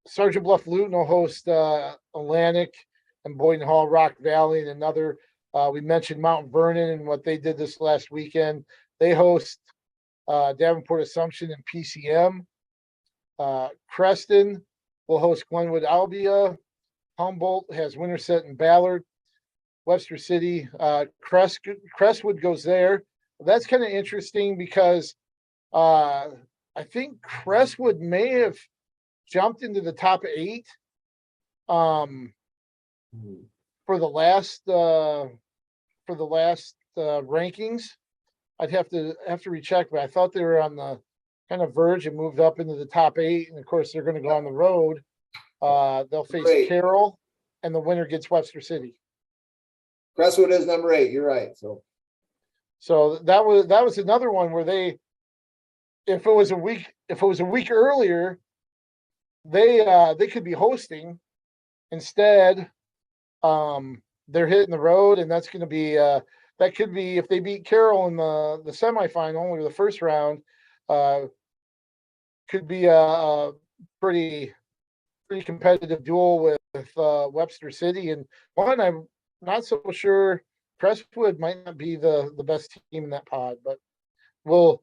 A: Sergeant Bluff Luton will host Atlantic and Boynton Hall Rock Valley and another. We mentioned Mount Vernon and what they did this last weekend. They host Davenport Assumption and PCM. Creston will host Glenwood Albia. Humboldt has Winterset and Ballard. Webster City, Crestwood goes there. That's kind of interesting because I think Crestwood may have jumped into the top 8 for the last rankings. I'd have to recheck, but I thought they were on the kind of verge and moved up into the top 8. And of course, they're going to go on the road. They'll face Carroll, and the winner gets Webster City.
B: Crestwood is number 8. You're right.
A: So that was another one where if it was a week earlier, they could be hosting. Instead, they're hitting the road, and that's going to be that could be if they beat Carroll in the semifinal or the first round, could be a pretty competitive duel with Webster City. And one, I'm not so sure Crestwood might not be the best team in that pod, but we'll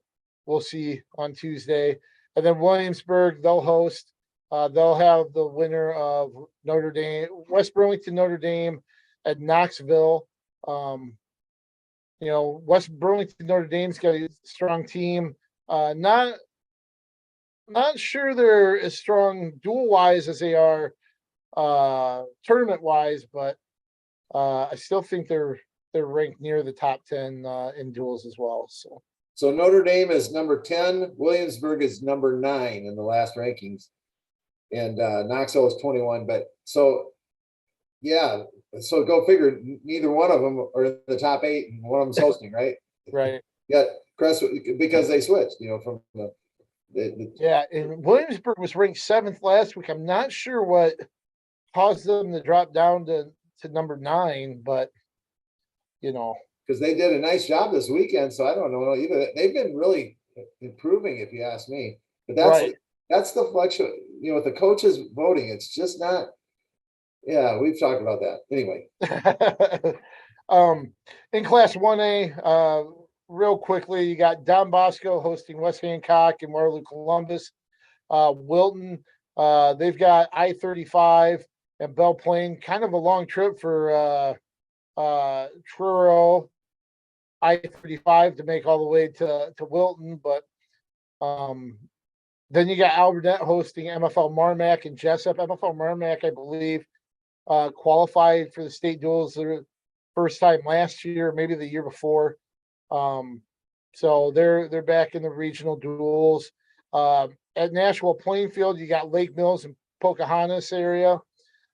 A: see on Tuesday. And then Williamsburg, they'll host. They'll have the winner of Notre Dame, West Burlington, Notre Dame at Knoxville. West Burlington, Notre Dame's got a strong team. Not sure they're as strong duel wise as they are tournament wise, but I still think they're ranked near the top 10 in duels as well.
B: So Notre Dame is number 10. Williamsburg is number 9 in the last rankings, and Knoxville is 21. But so go figure. Neither one of them are in the top 8, and one of them's hosting, right?
A: Right.
B: Yeah, Crestwood, because they switched. From the
A: and Williamsburg was ranked 7th last week. I'm not sure what caused them to drop down to number 9, but
B: because they did a nice job this weekend, so I don't know either. They've been really improving, if you ask me. But that's the fluctuation. With the coaches voting, it's just not. Yeah, we've talked about that anyway.
A: In Class 1A, real quickly, you got Don Bosco hosting West Hancock and Waterloo Columbus. Wilton, they've got I-35 and Belle Plaine, kind of a long trip for Truro, I-35 to make all the way to Wilton, but then you got Alburnett hosting MFL Marmac and Jessup. MFL Marmac, I believe, qualified for the state duels the first time last year, maybe the year before. So they're back in the regional duels. At Nashua Plainfield, you got Lake Mills and Pocahontas area.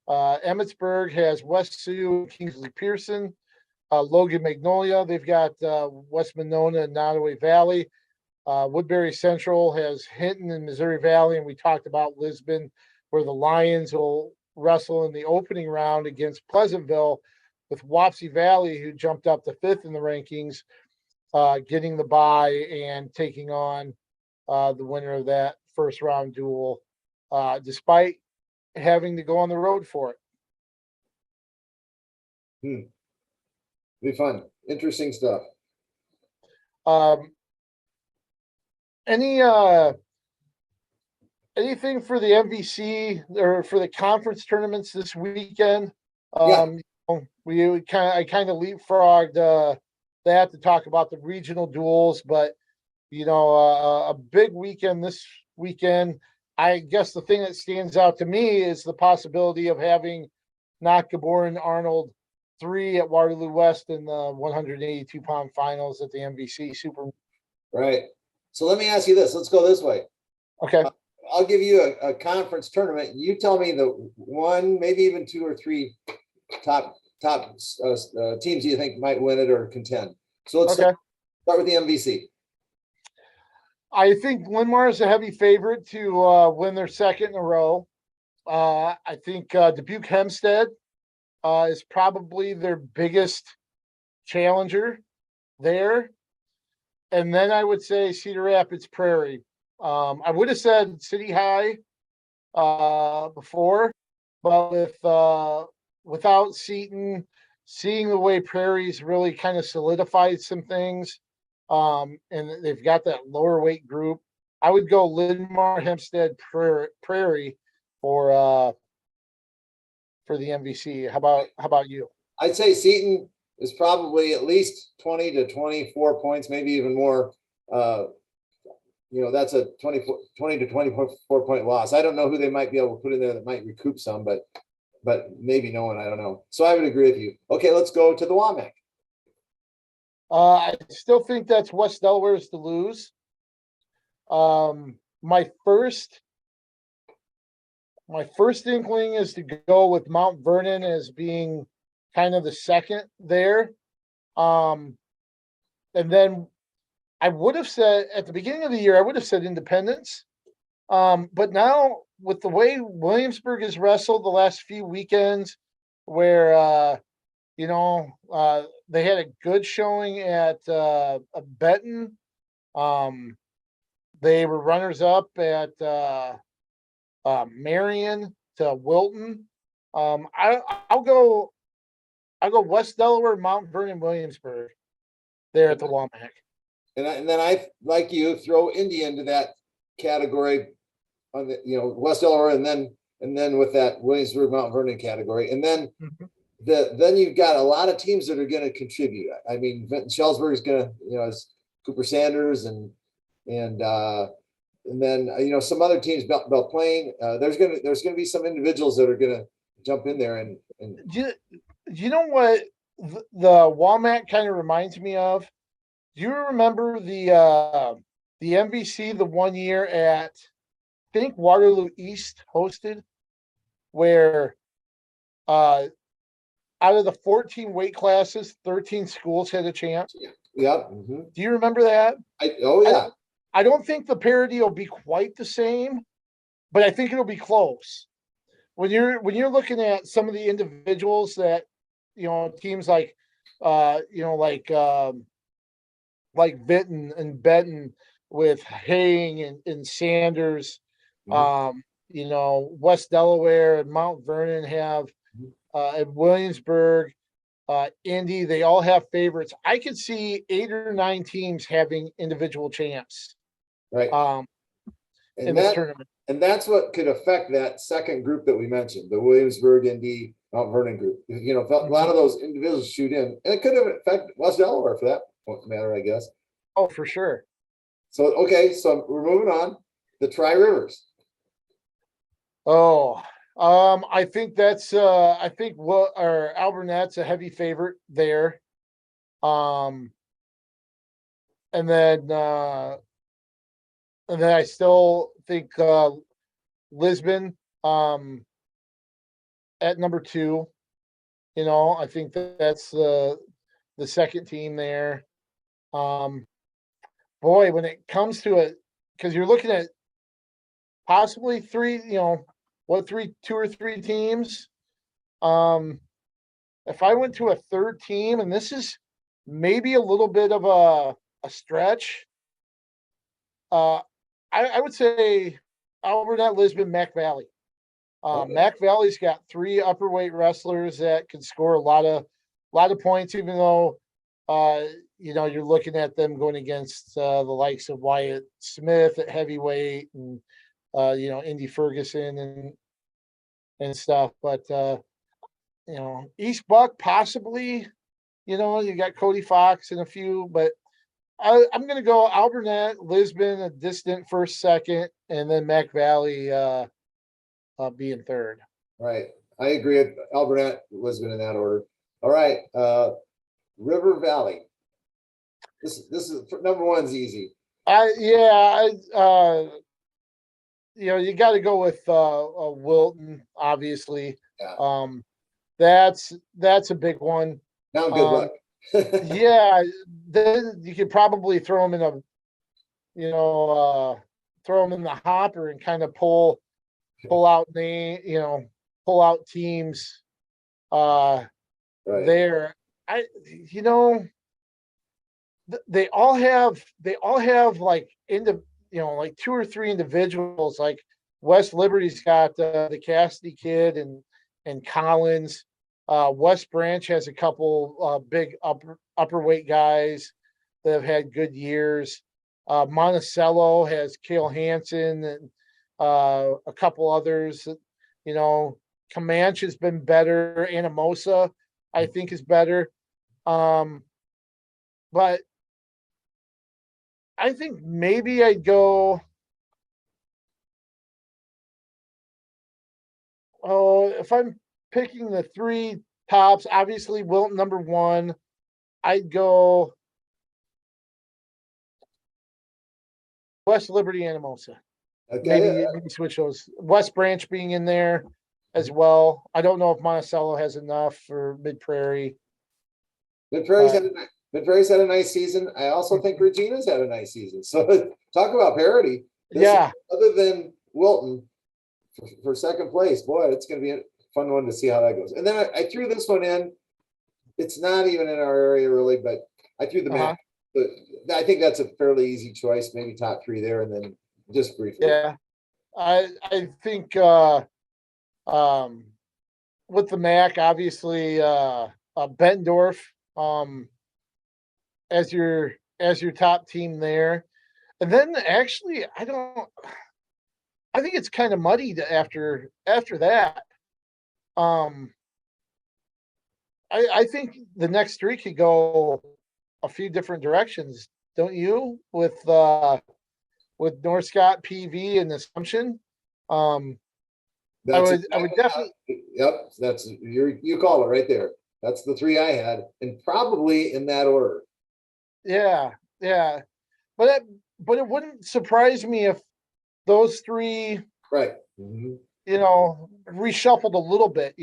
A: Emmitsburg has West Sioux and Kingsley Pearson. Logan Magnolia, they've got West Monona and Nottoway Valley. Woodbury Central has Hinton and Missouri Valley, and we talked about Lisbon, where the Lions will wrestle in the opening round against Pleasantville, with Wapsie Valley, who jumped up to 5th in the rankings, getting the bye and taking on the winner of that first round duel, despite having to go on the road for it.
B: Be fun. Interesting stuff.
A: Anything for the MVC or for the conference tournaments this weekend? I kind of leapfrogged that to talk about the regional duels, but a big weekend this weekend. I guess the thing that stands out to me is the possibility of having knocked Gabor and Arnold 3 at Waterloo West in the 182-pound finals at the MVC Super.
B: Right. So let me ask you this. Let's go this way.
A: Okay.
B: I'll give you a conference tournament. You tell me the one, maybe even 2 or 3 top teams you think might win it or contend. So let's start with the MVC.
A: I think Linmar is a heavy favorite to win their second in a row. I think Dubuque Hempstead is probably their biggest challenger there. And then I would say Cedar Rapids Prairie. I would have said City High before, but without Seton, seeing the way Prairie's really kind of solidified some things, and they've got that lower weight group, I would go Linmar, Hempstead, Prairie for the MVC. How about you?
B: I'd say Seton is probably at least 20 to 24 points, maybe even more. That's a 20 to 24 point loss. I don't know who they might be able to put in there that might recoup some, but maybe no one. I don't know. So I would agree with you. Okay, let's go to the WAMAC.
A: I still think that's West Delaware's to lose. My first inkling is to go with Mount Vernon as being kind of the second there. And then I would have said at the beginning of the year, I would have said Independence. But now with the way Williamsburg has wrestled the last few weekends, where they had a good showing at Benton. They were runners up at Marion to Wilton. I'll go West Delaware, Mount Vernon, Williamsburg there at the WAMAC.
B: And then I, like you, throw Indy into that category on the West Delaware, and then with that Williamsburg Mount Vernon category, and then then you've got a lot of teams that are going to contribute. I mean, Benton Shellsburg is going to as Cooper Sanders and then some other teams Bell Plain. There's going to be some individuals that are going to jump in there and
A: do you know what the WAMAC kind of reminds me of? Do you remember the MVC the one year at I think Waterloo East hosted, where out of the 14 weight classes, 13 schools had a chance?
B: Yep.
A: Do you remember that? I don't think the parity will be quite the same, but I think it'll be close. When you're looking at some of the individuals that teams like like Vinton and Benton with Haying and Sanders, West Delaware and Mount Vernon have at Williamsburg, Indy, they all have favorites. I could see 8 or 9 teams having individual champs.
B: Right.
A: In this tournament.
B: And that's what could affect that second group that we mentioned, the Williamsburg, Indy, Mount Vernon group. A lot of those individuals shoot in, and it could have affected West Delaware for that matter, I guess.
A: Oh, for sure.
B: So, okay, so we're moving on. The Tri-Rivers.
A: Oh, I think that's Albernette's a heavy favorite there. And then I still think Lisbon at number 2. I think that's the second team there. Boy, when it comes to it, because you're looking at possibly 3, 2 or 3 teams. If I went to a third team, and this is maybe a little bit of a stretch, I would say Albernette, Lisbon, Mac Valley. Mac Valley's got 3 upper weight wrestlers that can score a lot of points, even though you're looking at them going against the likes of Wyatt Smith at heavyweight and Indy Ferguson and stuff. But East Buck possibly, you got Cody Fox and a few, but I'm going to go Albernette, Lisbon, a distant first, second, and then Mac Valley being third.
B: Right. I agree. Albert Lisbon in that order. All right. River Valley. This is number one's easy.
A: You got to go with Wilton, obviously.
B: Yeah.
A: That's a big one.
B: Now, good luck.
A: Yeah, then you could probably throw them in throw them in the hopper and kind of pull out pull out teams
B: Right.
A: there. They all have like like two or three individuals. Like West Liberty's got the Cassidy kid and Collins. West Branch has a couple big upper weight guys that have had good years. Monticello has Cale Hansen and a couple others. Comanche has been better. Anamosa, I think, is better. But I think maybe I'd go. Oh, if I'm picking the three tops, obviously Wilton number one. I'd go West Liberty, Anamosa.
B: Okay.
A: Maybe switch those. West Branch being in there as well. I don't know if Monticello has enough for Mid Prairie.
B: Mid Prairie's had a nice season. I also think Regina's had a nice season. So talk about parity. Other than Wilton for second place, boy, it's going to be a fun one to see how that goes. And then I threw this one in. It's not even in our area really, but I threw the map. But I think that's a fairly easy choice. Maybe top three there, and then just briefly.
A: Yeah, I think with the MAC, obviously Bettendorf as your top team there, and then actually I think it's kind of muddied after that. I think the next three could go a few different directions, don't you? With North Scott, PV, and Assumption. I would definitely.
B: Yep, that's you call it right there. That's the three I had, and probably in that order.
A: Yeah, but it wouldn't surprise me if those three,
B: right,
A: reshuffled a little bit,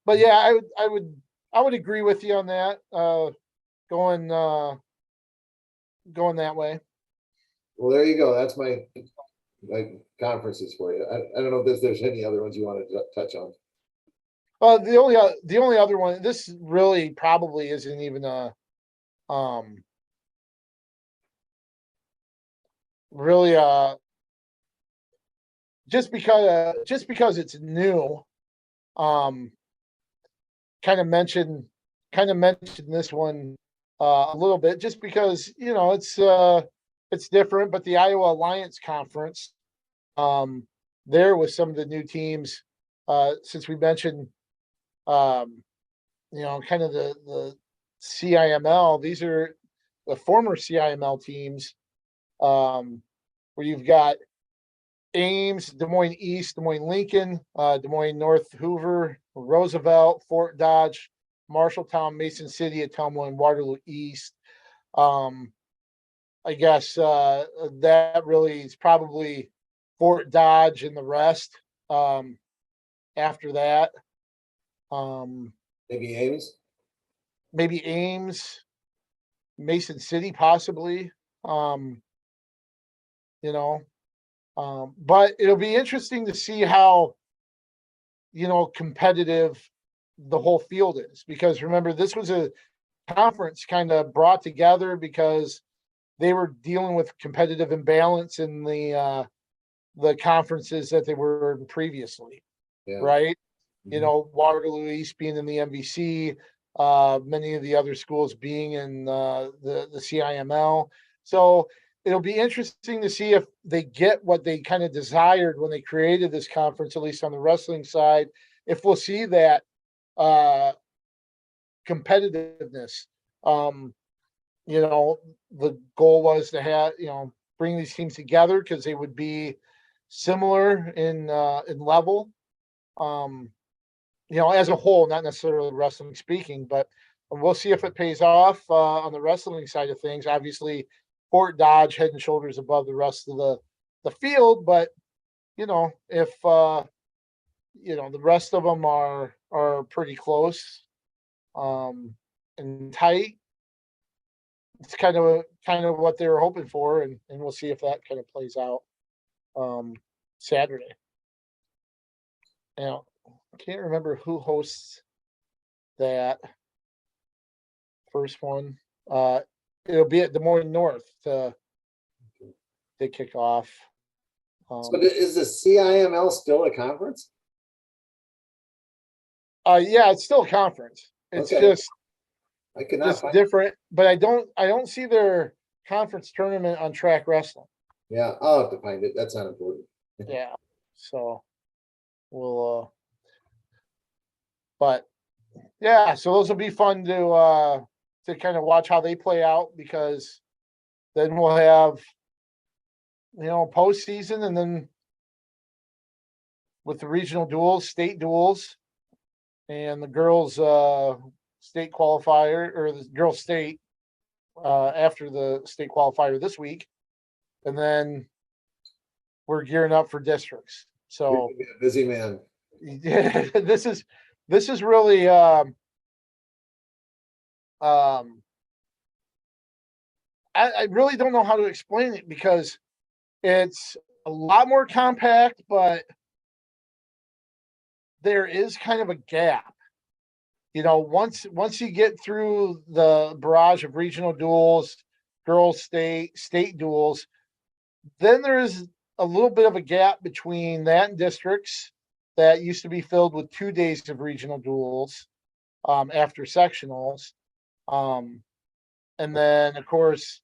A: But yeah, I would agree with you on that. Going that way.
B: Well, there you go. That's my conferences for you. I don't know if there's any other ones you want to touch on.
A: The only other one. This really probably isn't even a really just because it's new. Kind of mentioned this one a little bit just because it's different, but the Iowa Alliance Conference, there with some of the new teams, since we mentioned, kind of the CIML. These are the former CIML teams, where you've got Ames, Des Moines East, Des Moines Lincoln, Des Moines North Hoover, Roosevelt, Fort Dodge, Marshalltown, Mason City, Atumwa, and Waterloo East. I guess that really is probably Fort Dodge and the rest after that.
B: Maybe Ames,
A: Mason City, possibly. But it'll be interesting to see how competitive the whole field is, because remember, this was a conference kind of brought together because they were dealing with competitive imbalance in the conferences that they were in previously. Yeah. Right. Waterloo East being in the MVC, many of the other schools being in the CIML. So it'll be interesting to see if they get what they kind of desired when they created this conference, at least on the wrestling side, if we'll see that competitiveness. The goal was to have, bring these teams together because they would be similar in level. as a whole, not necessarily wrestling speaking, but we'll see if it pays off on the wrestling side of things. Obviously, Fort Dodge head and shoulders above the rest of the field, but if the rest of them are pretty close and tight, it's kind of what they were hoping for, and we'll see if that kind of plays out Saturday. Now, I can't remember who hosts that first one. It'll be at Des Moines North to kick off.
B: So is the CIML still a conference?
A: Yeah, it's still a conference. It's just
B: I could not find
A: different, but I don't see their conference tournament on track wrestling.
B: Yeah, I'll have to find it. That's not important.
A: Yeah, so we'll but yeah, so those will be fun to kind of watch how they play out, because then we'll have postseason, and then with the regional duels, state duels, and the girls state qualifier, or the girls state after the state qualifier this week, and then we're gearing up for districts. So
B: You're a busy man.
A: this is really I really don't know how to explain it, because it's a lot more compact, but there is kind of a gap. Once you get through the barrage of regional duels, girls state duels, then there's a little bit of a gap between that and districts that used to be filled with 2 days of regional duels after sectionals. And then, of course,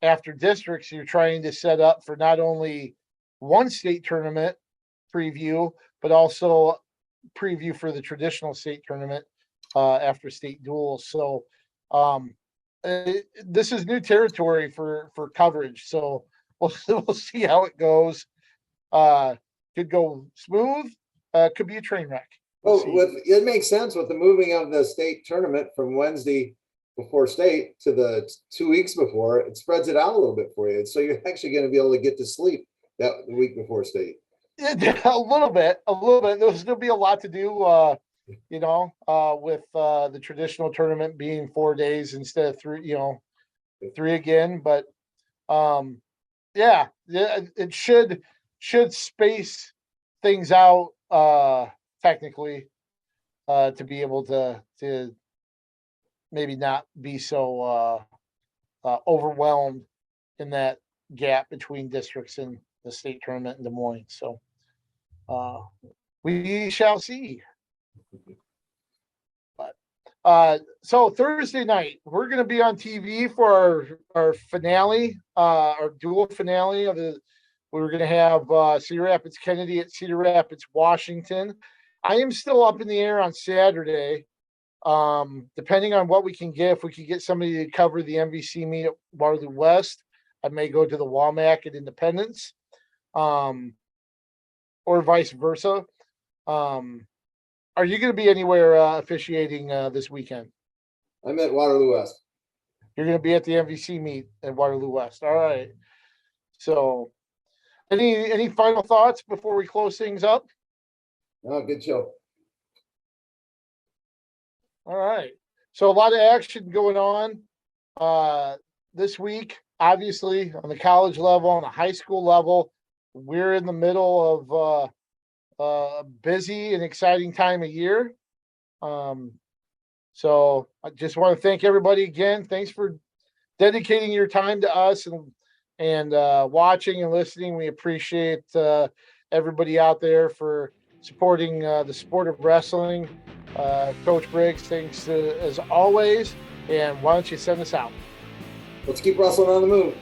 A: after districts, you're trying to set up for not only one state tournament preview, but also preview for the traditional state tournament after state duels. So this is new territory for coverage. So we'll see how it goes. Could go smooth. Could be a train wreck.
B: It makes sense with the moving of the state tournament from Wednesday before state to the 2 weeks before. It spreads it out a little bit for you, so you're actually going to be able to get to sleep the week before state.
A: A little bit. There's going to be a lot to do. With the traditional tournament being 4 days instead of 3. 3 again, but it should space things out technically to be able to maybe not be so overwhelmed in that gap between districts and the state tournament in Des Moines. So we shall see. But so Thursday night, we're going to be on TV for our finale, our dual finale of the. We're going to have Cedar Rapids Kennedy at Cedar Rapids Washington. I am still up in the air on Saturday, depending on what we can get. If we can get somebody to cover the MVC meet at Waterloo West, I may go to the WAMAC at Independence, or vice versa. Are you going to be anywhere officiating this weekend?
B: I'm at Waterloo West.
A: You're going to be at the MVC meet at Waterloo West. All right. So, any final thoughts before we close things up?
B: Oh, good show.
A: All right. So a lot of action going on this week. Obviously, on the college level, on the high school level, we're in the middle of a busy and exciting time of year. So I just want to thank everybody again. Thanks for dedicating your time to us and watching and listening. We appreciate everybody out there for supporting the sport of wrestling. Coach Briggs, thanks as always. And why don't you send us out?
B: Let's keep wrestling on the move.